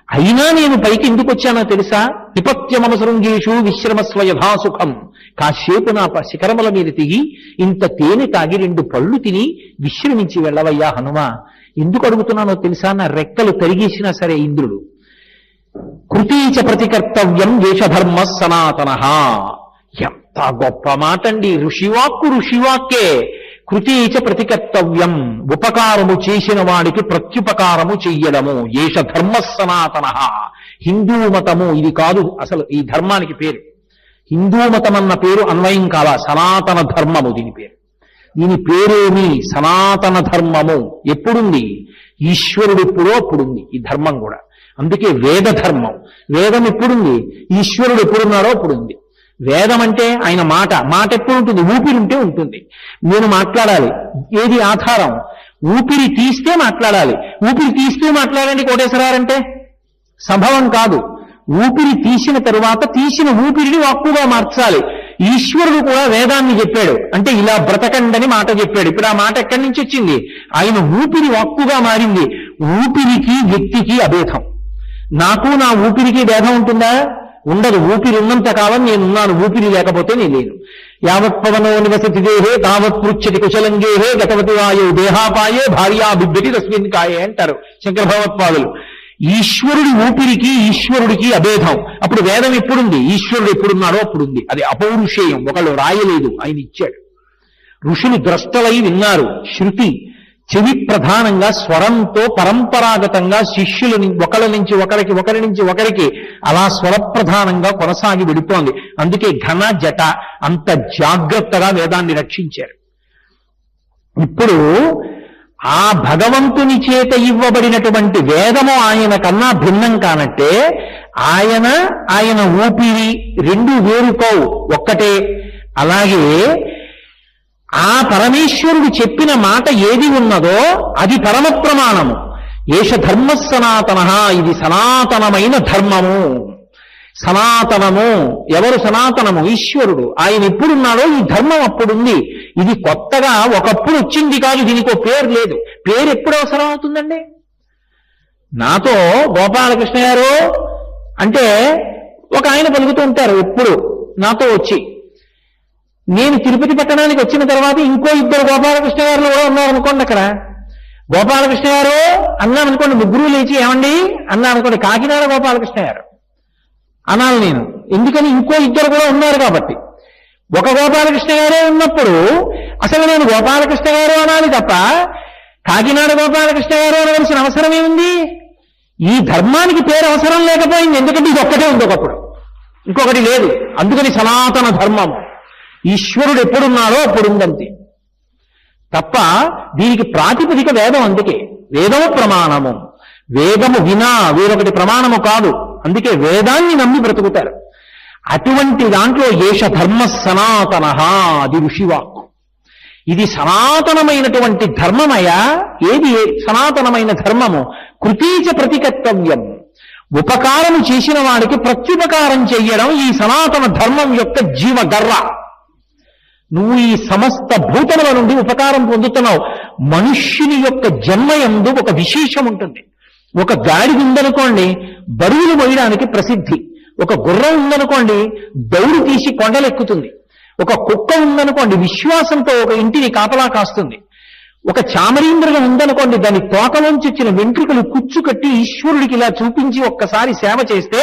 అయినా నేను పైకి ఎందుకు వచ్చానో తెలుసా? నిపత్యమనసృంగేషు విశ్రమస్వ యథాసుఖం. కాసేపు నా శిఖరముల మీద తిగి ఇంత తేనె తాగి 2 పళ్ళు తిని విశ్రమించి వెళ్ళవయ్యా హనుమ. ఎందుకు అడుగుతున్నానో తెలుసా? నా రెక్కలు తరిగేసినా సరే ఇంద్రుడు. కృతీచ ప్రతికర్తవ్యం దేశధర్మ సనాతన. ఎంత గొప్ప మాట అండి! ఋషివాక్కు ఋషివాక్కే. కృతీచ ప్రతికర్తవ్యం, ఉపకారము చేసిన వాడికి ప్రత్యుపకారము చెయ్యడము. ఏష ధర్మ సనాతన. హిందూ మతము ఇది కాదు అసలు ఈ ధర్మానికి పేరు. హిందూ మతం అన్న పేరు అన్వయం కాలా, సనాతన ధర్మము దీని పేరు. దీని పేరేమి? సనాతన ధర్మము. ఎప్పుడుంది? ఈశ్వరుడు ఎప్పుడో అప్పుడుంది ఈ ధర్మం కూడా. అందుకే వేద ధర్మం. వేదం ఎప్పుడుంది? ఈశ్వరుడు ఎప్పుడున్నాడో అప్పుడుంది. వేదం అంటే ఆయన మాట. మాట ఎప్పుడు ఉంటుంది? ఊపిరి ఉంటే ఉంటుంది. నేను మాట్లాడాలి. ఏది ఆధారం? ఊపిరి తీస్తే మాట్లాడాలి. ఊపిరి తీస్తూ మాట్లాడండి కోటేశ్వరారంటే సంభవం కాదు. ఊపిరి తీసిన తరువాత తీసిన ఊపిరిని వాక్కుగా మార్చాలి. ఈశ్వరుడు కూడా వేదాన్ని చెప్పాడు. అంటే ఇలా బ్రతకండని మాట చెప్పాడు. ఇప్పుడు ఆ మాట ఎక్కడి నుంచి వచ్చింది? ఆయన ఊపిరి వాక్కుగా మారింది. ఊపిరికి వ్యక్తికి అభేదం. నాకు నా ఊపిరికి భేదం ఉంటుందా? ఉండదు. ఊపిరి ఉన్నంత కాలం నేనున్నాను, ఊపిరి లేకపోతే నేను లేను. యావత్ పవనో నివసతి దేహే తావత్ పృచ్చతి కుశలంగేహే గతవతి వాయు దేహాపాయే భార్యా బిబ్బటి తస్మిన్ కాయే అంటారు శంకర భగవత్పాదులు. ఈశ్వరుడి ఊపిరికి ఈశ్వరుడికి అభేదం. అప్పుడు వేదం ఎప్పుడుంది? ఈశ్వరుడు ఎప్పుడున్నాడో అప్పుడుంది. అది అపౌరుషేయం. ఒకళ్ళు రాయలేదు, ఆయన ఇచ్చాడు. ఋషులు ద్రష్టలై విన్నారు. శృతి చెవి ప్రధానంగా స్వరంతో పరంపరాగతంగా శిష్యులని ఒకరి నుంచి ఒకరికి అలా స్వరప్రధానంగా కొనసాగి వెడుతోంది. అందుకే ఘన జట అంత జాగ్రత్తగా వేదాన్ని రక్షించారు. ఇప్పుడు ఆ భగవంతుని చేత ఇవ్వబడినటువంటి వేదము ఆయన కన్నా భిన్నం కానట్టే ఆయన ఊపిరి రెండు వేరుకోవు, ఒక్కటే. అలాగే ఆ పరమేశ్వరుడు చెప్పిన మాట ఏది ఉన్నదో అది పరమ ప్రమాణము. ఏష ధర్మ సనాతన, ఇది సనాతనమైన ధర్మము. సనాతనము ఎవరు? సనాతనము ఈశ్వరుడు. ఆయన ఎప్పుడున్నాడో ఈ ధర్మం అప్పుడుంది. ఇది కొత్తగా ఒకప్పుడు వచ్చింది కాదు. దీనికి ఒక పేరు లేదు. పేరు ఎప్పుడు అవసరం అవుతుందండి? నాతో గోపాలకృష్ణ గారు అంటే ఒక ఆయన పలుకుతూ ఉంటారు ఎప్పుడు నాతో వచ్చి. నేను తిరుపతి పట్టణానికి వచ్చిన తర్వాత ఇంకో ఇద్దరు గోపాలకృష్ణ గారులు కూడా ఉన్నారనుకోండి. అక్కడ గోపాలకృష్ణ గారు అన్నామనుకోండి, ముగ్గురు లేచి ఏమండి అన్నామనుకోండి, కాకినాడ గోపాలకృష్ణ గారు అనాలి నేను. ఎందుకని? ఇంకో ఇద్దరు కూడా ఉన్నారు కాబట్టి. ఒక గోపాలకృష్ణ గారే ఉన్నప్పుడు అసలు నేను గోపాలకృష్ణ గారు అనాలి తప్ప కాకినాడ గోపాలకృష్ణ గారు అనవలసిన అవసరం ఏముంది? ఈ ధర్మానికి పేరు అవసరం లేకపోయింది. ఎందుకంటే ఇది ఒక్కటే ఉంది, ఒకప్పుడు ఇంకొకటి లేదు. అందుకని సనాతన ధర్మం. ఈశ్వరుడు ఎప్పుడున్నాడో అప్పుడు ఉందంతే తప్ప దీనికి ప్రాతిపదిక వేదం. అందుకే వేదము ప్రమాణము. వేదము వినా వేరొకటి ప్రమాణము కాదు. అందుకే వేదాన్ని నమ్మి బ్రతుకుతారు. అటువంటి దాంట్లో ఏష ధర్మ సనాతన, అది ఋషివాక్కు. ఇది సనాతనమైనటువంటి ధర్మమయ. ఏది సనాతనమైన ధర్మము? కృతీచ ప్రతికర్తవ్యం. ఉపకారము చేసిన వాడికి ప్రత్యుపకారం చెయ్యడం ఈ సనాతన ధర్మం యొక్క జీవగర్ర. నువ్వు ఈ సమస్త భూతముల నుండి ఉపకారం పొందుతున్నావు. మనుష్యుని యొక్క జన్మయందు ఒక విశేషం ఉంటుంది. ఒక గాడిద ఉందనుకోండి, బరువులు మోయడానికి ప్రసిద్ధి. ఒక గుర్రం ఉందనుకోండి, దౌడు తీసి కొండలెక్కుతుంది. ఒక కుక్క ఉందనుకోండి, విశ్వాసంతో ఒక ఇంటిని కాపలా కాస్తుంది. ఒక చామరీంద్రుడు ఉందనుకోండి, దాని తోకలోంచి వచ్చిన వెంట్రుకలు కుచ్చుకట్టి ఈశ్వరుడికి ఇలా చూపించి ఒక్కసారి సేవ చేస్తే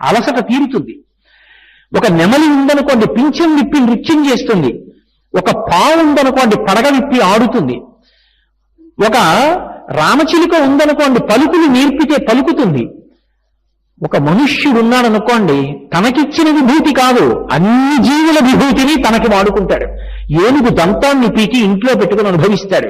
అలసట తీరుతుంది. ఒక నెమలి ఉందనుకోండి, పింఛం విప్పి నృత్యం చేస్తుంది. ఒక పావు ఉందనుకోండి, పడగ విప్పి ఆడుతుంది. ఒక రామచిలుక ఉందనుకోండి, పలుకులు నేర్పితే పలుకుతుంది. ఒక మనుష్యుడు ఉన్నాడనుకోండి, తనకిచ్చిన విభూతి కాదు, అన్ని జీవుల విభూతిని తనకి వాడుకుంటాడు. ఏనుగు దంతాన్ని పీకి ఇంట్లో పెట్టుకుని అనుభవిస్తాడు.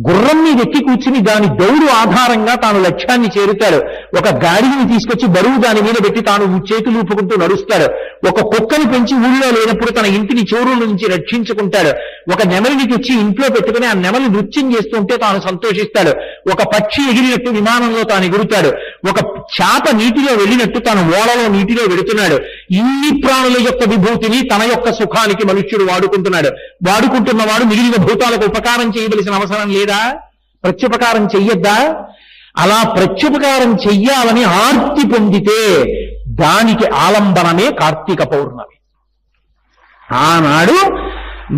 గుర్రం మీద ఎక్కి కూర్చుని దాని దౌడు ఆధారంగా తాను లక్ష్యాన్ని చేరుతాడు. ఒక గాడిని తీసుకొచ్చి బరువు దాని మీద పెట్టి తాను చేతులు ఊపుకుంటూ నడుస్తాడు. ఒక కుక్కని పెంచి ఊళ్ళో లేనప్పుడు తన ఇంటిని చోరుల నుంచి రక్షించుకుంటాడు. ఒక నెమలిని తెచ్చి ఇంట్లో పెట్టుకుని ఆ నెమలి నృత్యం చేస్తుంటే తాను సంతోషిస్తాడు. ఒక పక్షి ఎగిరినట్టు విమానంలో తాను ఎగురుతాడు. ఒక చేప నీటిలో వెళ్ళినట్టు తాను ఓడలో నీటిలో వెడుతున్నాడు. ఇన్ని ప్రాణుల యొక్క విభూతిని తన యొక్క సుఖానికి మనుష్యుడు వాడుకుంటున్నవాడు మిగిలిన భూతాలకు ఉపకారం చేయవలసిన అవసరం లేదా? ప్రత్యుపకారం చెయ్యొద్దా? అలా ప్రత్యుపకారం చెయ్యాలని ఆర్తి పొందితే దానికి ఆలంబనమే కార్తీక పౌర్ణమి. ఆనాడు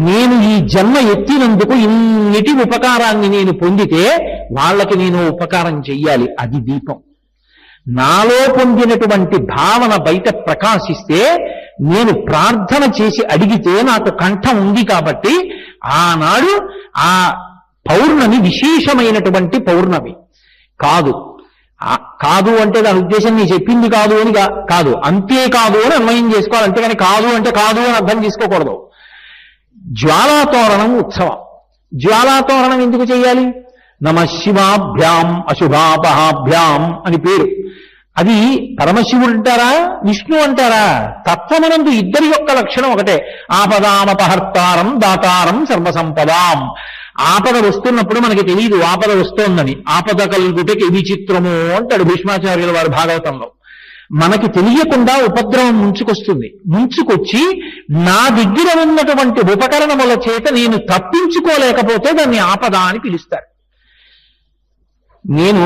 నేను ఈ జన్మ ఎత్తినందుకు ఇన్నిటి ఉపకారాన్ని నేను పొందితే వాళ్ళకి నేను ఉపకారం చెయ్యాలి. అది దీపం. నాలో పొందినటువంటి భావన బయట ప్రకాశిస్తే నేను ప్రార్థన చేసి అడిగితే నాకు కంఠం ఉంది కాబట్టి ఆనాడు ఆ పౌర్ణమి విశేషమైనటువంటి పౌర్ణమి. కాదు అంటే దాని ఉద్దేశం నీ చెప్పింది కాదు అని కాదు, అంతేకాదు అని అన్వయం చేసుకోవాలి. అంతేగాని కాదు అంటే కాదు అని అర్థం చేసుకోకూడదు. జ్వాలాతోరణం ఉత్సవం. జ్వాలాతోరణం ఎందుకు చేయాలి? నమ శివాభ్యాం అశుభాపహాభ్యాం అని పేరు. అది పరమశివుడు అంటారా విష్ణు అంటారా? తత్వమనందు ఇద్దరి యొక్క లక్షణం ఒకటే. ఆపదామపహర్తారం దాతారం సర్వసంపదాం. ఆపద వస్తున్నప్పుడు మనకి తెలియదు ఆపద వస్తోందని. ఆపద కలుగుటకి విచిత్రము అంటాడు భీష్మాచార్యుల వారు భాగవతంలో. మనకి తెలియకుండా ఉపద్రవం ముంచుకొస్తుంది. ముంచుకొచ్చి నా దగ్గర ఉన్నటువంటి ఉపకరణముల చేత నేను తప్పించుకోలేకపోతే దాన్ని ఆపద అని పిలుస్తారు. నేను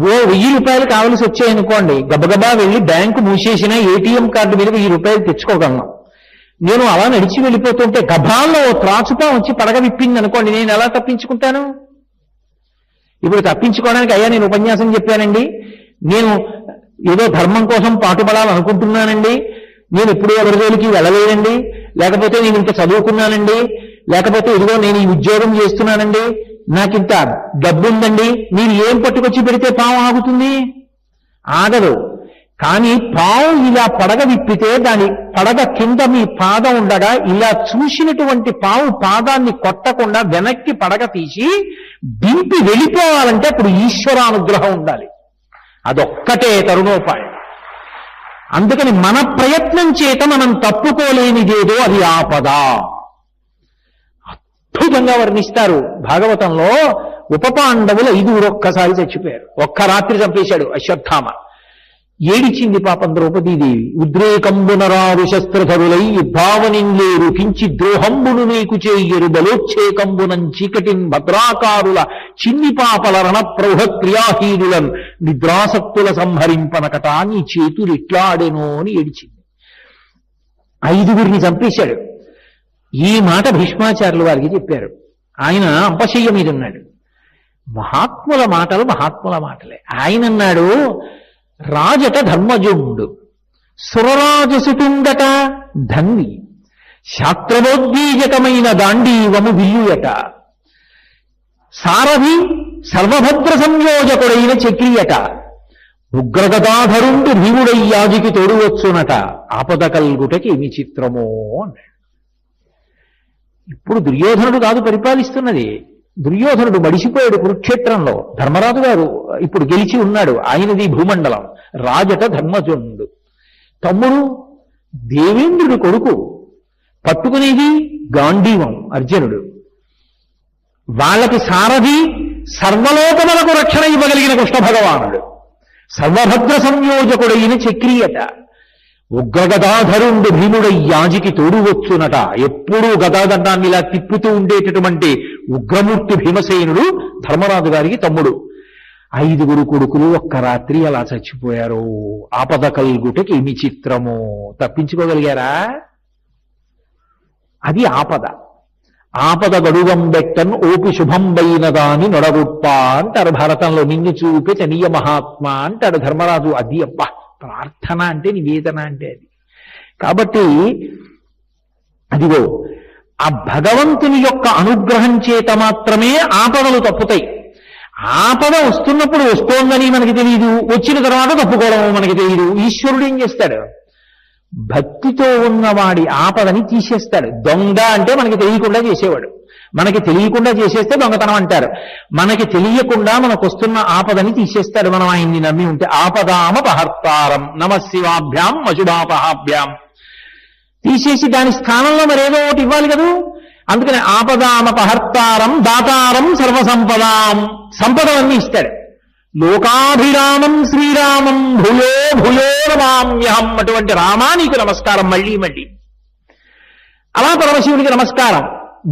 1000 రూపాయలు కావలసి వచ్చాయనుకోండి, గబగబా వెళ్ళి బ్యాంకు మూసేసిన ఏటీఎం కార్డు మీద 1000 రూపాయలు తెచ్చుకోగలను. నేను అలా నడిచి వెళ్ళిపోతుంటే గభాల్లో త్రాచుపా వచ్చి పడగ విప్పింది అనుకోండి, నేను ఎలా తప్పించుకుంటాను? ఇప్పుడు తప్పించుకోవడానికి అయ్యా నేను ఉపన్యాసం చెప్పానండి, నేను ఏదో ధర్మం కోసం పాటుపడాలనుకుంటున్నానండి, నేను ఎప్పుడు ఎవరి జోలికి వెళ్ళలేదండి, లేకపోతే నేను ఇంత చదువుకున్నానండి, లేకపోతే ఇదిగో నేను ఈ ఉద్యోగం చేస్తున్నానండి, నాకింత డబ్బుందండి, మీరు ఏం పట్టుకొచ్చి పెడితే పాము ఆగుతుంది? ఆగదు. కానీ పావు ఇలా పడగ విప్పితే దాని పడగ కింద మీ పాదం ఉండగా ఇలా చూసినటువంటి పావు పాదాన్ని కొట్టకుండా వెనక్కి పడగ తీసి దింపి వెళ్ళిపోవాలంటే అప్పుడు ఈశ్వరానుగ్రహం ఉండాలి. అదొక్కటే తరుణోపాయం. అందుకని మన ప్రయత్నం చేత మనం తప్పుకోలేనిదేదో అది ఆపద. అద్భుతంగా వర్ణిస్తారు భాగవతంలో. ఉపపాండవులు 5 ఒక్కసారి చచ్చిపోయారు. ఒక్క రాత్రి చంపేశాడు అశ్వత్థామ. ఏడిచింది పాపం ద్రౌపదీదేవి. ఉద్రేకంబునరారు శస్త్రధరులై యుద్ధావనింలేరు కించి ద్రోహంబును నీకు చేయరు బలోచ్చేకంబునం చీకటిన్ భద్రాకారుల చిన్ని పాపల రణప్రౌఢ క్రియాహీనులన్ నిద్రాసక్తుల సంహరింపనకటా నీ చేతులిట్లాడెనో అని ఏడిచింది. 5 చంపేశాడు. ఈ మాట భీష్మాచార్యుల వారికి చెప్పారు. ఆయన అంపశయ్య మీద ఉన్నాడు. మహాత్ముల మాటలు మహాత్ముల మాటలే. ఆయన అన్నాడు, రాజట ధర్మజుండు సురరాజసుటుండట ధన్వి శాస్త్రవోద్వీజకమైన దాండీవము విల్లుయట సారథి సర్వభద్ర సంయోజకుడైన చక్రియట ఉగ్రగదాధరుండు భీముడై యాజికి తోడువచ్చునట ఆపద కల్గుటకి ఏమి చిత్రమో అన్నాడు. ఇప్పుడు దుర్యోధనుడు కాదు పరిపాలిస్తున్నది. దుర్యోధనుడు మడిసిపోయాడు కురుక్షేత్రంలో. ధర్మరాజు గారు ఇప్పుడు గెలిచి ఉన్నాడు. ఆయనది భూమండలం. రాజట ధర్మజుండు తమ్ముడు దేవేంద్రుడు కొడుకు. పట్టుకునేది గాంధీవం అర్జునుడు. వాళ్ళకి సారథి సర్వలోకములకు రక్షణ ఇవ్వగలిగిన కృష్ణ భగవానుడు. సర్వభద్ర సంయోజకుడైన చక్రియట. ఉగ్రగదాధరుండు భీముడై యాజికి తోడువచ్చునట. ఎప్పుడూ గదాదండాన్ని ఇలా తిప్పుతూ ఉండేటటువంటి ఉగ్రమూర్తి భీమసేనుడు ధర్మరాజు గారికి తమ్ముడు. 5 కొడుకులు ఒక్క రాత్రి అలా చచ్చిపోయారు. ఆపద కల్గుటకి ఏమి చిత్రమో. తప్పించుకోగలిగారా? అది ఆపద. ఆపద గడువం బెట్టన్ ఓపి శుభంబైనదాని నొడగుప్ప అంటారు భారతంలో. నిన్ను చూపే చనీయ మహాత్మా అంటాడు ధర్మరాజు. అది అబ్బా ప్రార్థన అంటే నివేదన అంటే అది. కాబట్టి అదిగో ఆ భగవంతుని యొక్క అనుగ్రహం చేత మాత్రమే ఆపదలు తప్పుతాయి. ఆపద వస్తున్నప్పుడు వస్తోందని మనకి తెలియదు, వచ్చిన తర్వాత తప్పుకోవడం మనకి తెలియదు. ఈశ్వరుడు ఏం చేస్తాడు? భక్తితో ఉన్నవాడి ఆపదని తీసేస్తాడు. దొంగ అంటే మనకి తెలియకుండా చేసేవాడు. మనకి తెలియకుండా చేసేస్తే దొంగతనం అంటారు. మనకి తెలియకుండా మనకు వస్తున్న ఆపదని తీసేస్తాడు మనం ఆయన్ని నమ్మి ఉంటే. ఆపదామపహర్తారం నమశివాభ్యాం అశుభాపహాభ్యాం తీసేసి దాని స్థానంలో మరేదో ఒకటి ఇవ్వాలి కదా. అందుకని ఆపదామపహర్తారం దాతారం సర్వసంపదాం సంపదలన్నీ ఇస్తాడు. లోకాభిరామం శ్రీరామం భూయో భూయో నమామ్యహం. అటువంటి రామా నీకు నమస్కారం మళ్ళీ మళ్ళీ. అలా పరమశివుడికి నమస్కారం.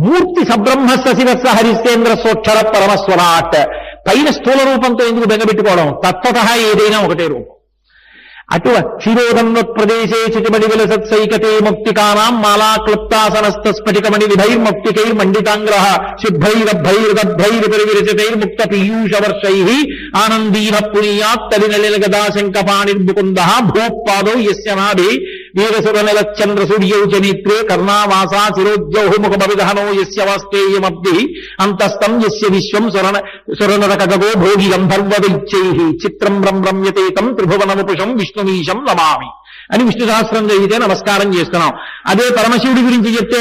మూర్తి సబ్రహ్మస్వ శివస్వ హరిశ్చేంద్ర సోక్షర పరమస్వరాట్. పైన స్థూల రూపంతో ఎందుకు బెంగబెట్టుకోవడం? తత్వత ఏదైనా ఒకటే రూపం. అటు క్షీరోదన్వత్ప్రదేశే చిటిమణి విలసత్సైకతే ముక్తికానాం మాలా క్లుప్తాసనస్థ స్ఫటికమణి విధైర్ముక్తికైర్మండితాంగ్రహ శుద్ధైరభైర్గద్భైర్విరచితైర్ముక్త పీయూషవర్షై ఆనందీన పునీయాత్ తలినలిన గదాశంకపాణిర్ముకుంద భూపాదౌ యస్య నాభి వీరసురనిలచ్చంద్ర సూర్యౌ చ నేత్రే కర్ణావాసా శిరోద్యౌ ముఖమవిదహనో యస్య వాస్తేయమబ్ధి అంతస్తం యస్య విశ్వం సురనరకగో భోగి గంధర్వదైత్యైః చిత్రం రమ్యతే తం త్రిభువనముపుషం విష్ణుమీశం నమామి అని విష్ణు సహస్రం చదివితే నమస్కారం చేస్తున్నాం. అదే పరమశివుడి గురించి చెప్తే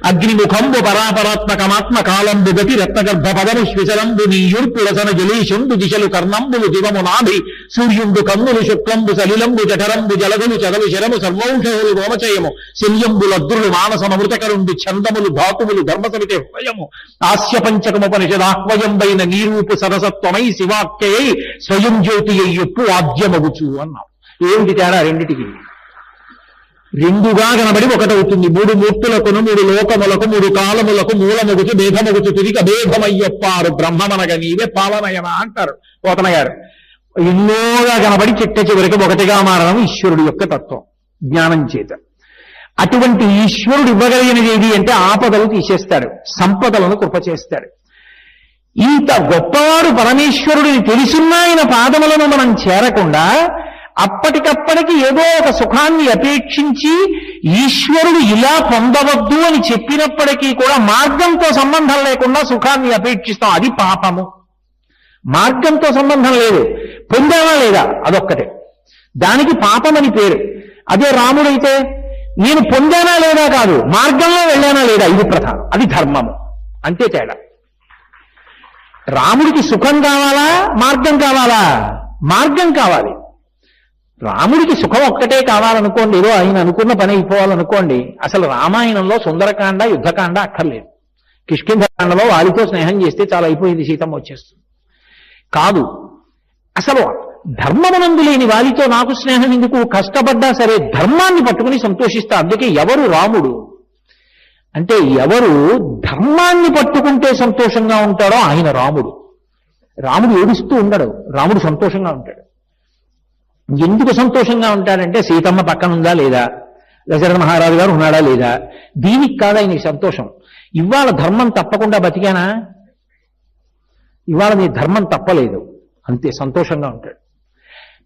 అగ్నిముఖంబు పరాపరాత్మకమాత్మ కాలంబు గతి రత్నగర్భ పదము శ్విశలంబు నీయుర్పు రసన జలీషుండు దిశలు కర్ణంబులు దివము నాభి సూర్యుండు కన్నులు శుక్లంబు సలిలంబు జఠరంబు జలగులు చదలు శరము సర్వౌషములు రోమచయము శల్యంబు లద్రులు మానసమృతకరుండు ఛందములు ధాతువులు ధర్మసమితే హృదయము హాస్య పంచకముపనిషదాహ్వయంబైన నీరూపు సరసత్వమై శివాఖ్యయై స్వయం జ్యోతి అయ్యొప్పు వాద్యమగుచు అన్నాం. ఏమిటి తేడా రెండిటికి? రెండుగా కనబడి ఒకటవుతుంది. మూడు మూర్తులకును మూడు లోకములకు మూడు కాలములకు మూలమగుచు భేదమగుచు తిరిగి అభేదమయ్యొప్పారు బ్రహ్మమనగ నీవే పాలనయన అంటారు పోతన గారు. ఎన్నోగా కనబడి చిట్ట చివరికి ఒకటిగా మారడం ఈశ్వరుడు యొక్క తత్వం జ్ఞానం చేత. అటువంటి ఈశ్వరుడు ఇవ్వగలిగినది ఏది అంటే ఆపదలు తీసేస్తాడు, సంపదలను కృప చేస్తాడు. ఇంత గొప్పవాడు పరమేశ్వరుడిని తెలుసున్న ఆయన పాదములను మనం చేరకుండా అప్పటికప్పటికి ఏదో ఒక సుఖాన్ని అపేక్షించి ఈశ్వరుడు ఇలా పొందవద్దు అని చెప్పినప్పటికీ కూడా మార్గంతో సంబంధం లేకుండా సుఖాన్ని అపేక్షిస్తాం. అది పాపము. మార్గంతో సంబంధం లేదు, పొందామా లేదా అదొక్కటే, దానికి పాపమని పేరు. అదే రాముడైతే నేను పొందానా లేదా కాదు, మార్గంలో వెళ్ళానా లేదా ఇది ప్రధానం, అది ధర్మము. అంతే తేడా. రాముడికి సుఖం కావాలా, మార్గం కావాలా? మార్గం కావాలి. రాముడికి సుఖం ఒక్కటే కావాలనుకోండి, ఏదో ఆయన అనుకున్న పని అయిపోవాలనుకోండి, అసలు రామాయణంలో సుందరకాండ యుద్ధకాండ అక్కర్లేదు. కిష్కింధకాండలో వారితో స్నేహం చేస్తే చాలా అయిపోయింది, సీతమ్మ వచ్చేస్తుంది. కాదు, అసలు ధర్మమునందు లేని వారితో నాకు స్నేహం ఎందుకు, కష్టపడ్డా సరే ధర్మాన్ని పట్టుకుని సంతోషిస్తా. అందుకే ఎవరు రాముడు అంటే ఎవరు ధర్మాన్ని పట్టుకుంటే సంతోషంగా ఉంటాడో ఆయన రాముడు. రాముడు ఏడుస్తూ ఉండడు, రాముడు సంతోషంగా ఉంటాడు. ఎందుకు సంతోషంగా ఉంటాడంటే సీతమ్మ పక్కన ఉందా లేదా, దశరథ మహారాజు గారు ఉన్నాడా లేదా, దీనికి కాదు ఆయనకి సంతోషం. ఇవాళ ధర్మం తప్పకుండా బతికానా, ఇవాళ నీ ధర్మం తప్పలేదు, అంతే సంతోషంగా ఉంటాడు.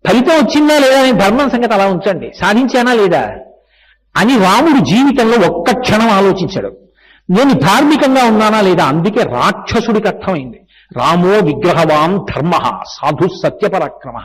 ఫలితం వచ్చిందా లేదా అని ధర్మం సంగతి అలా ఉంచండి, సాధించానా లేదా అని రాముడు జీవితంలో ఒక్క క్షణం ఆలోచించాడు. నేను ధార్మికంగా ఉన్నానా లేదా. అందుకే రాక్షసుడికి అర్థమైంది రామో విగ్రహవాన్ ధర్మ సాధు సత్యపరాక్రమ.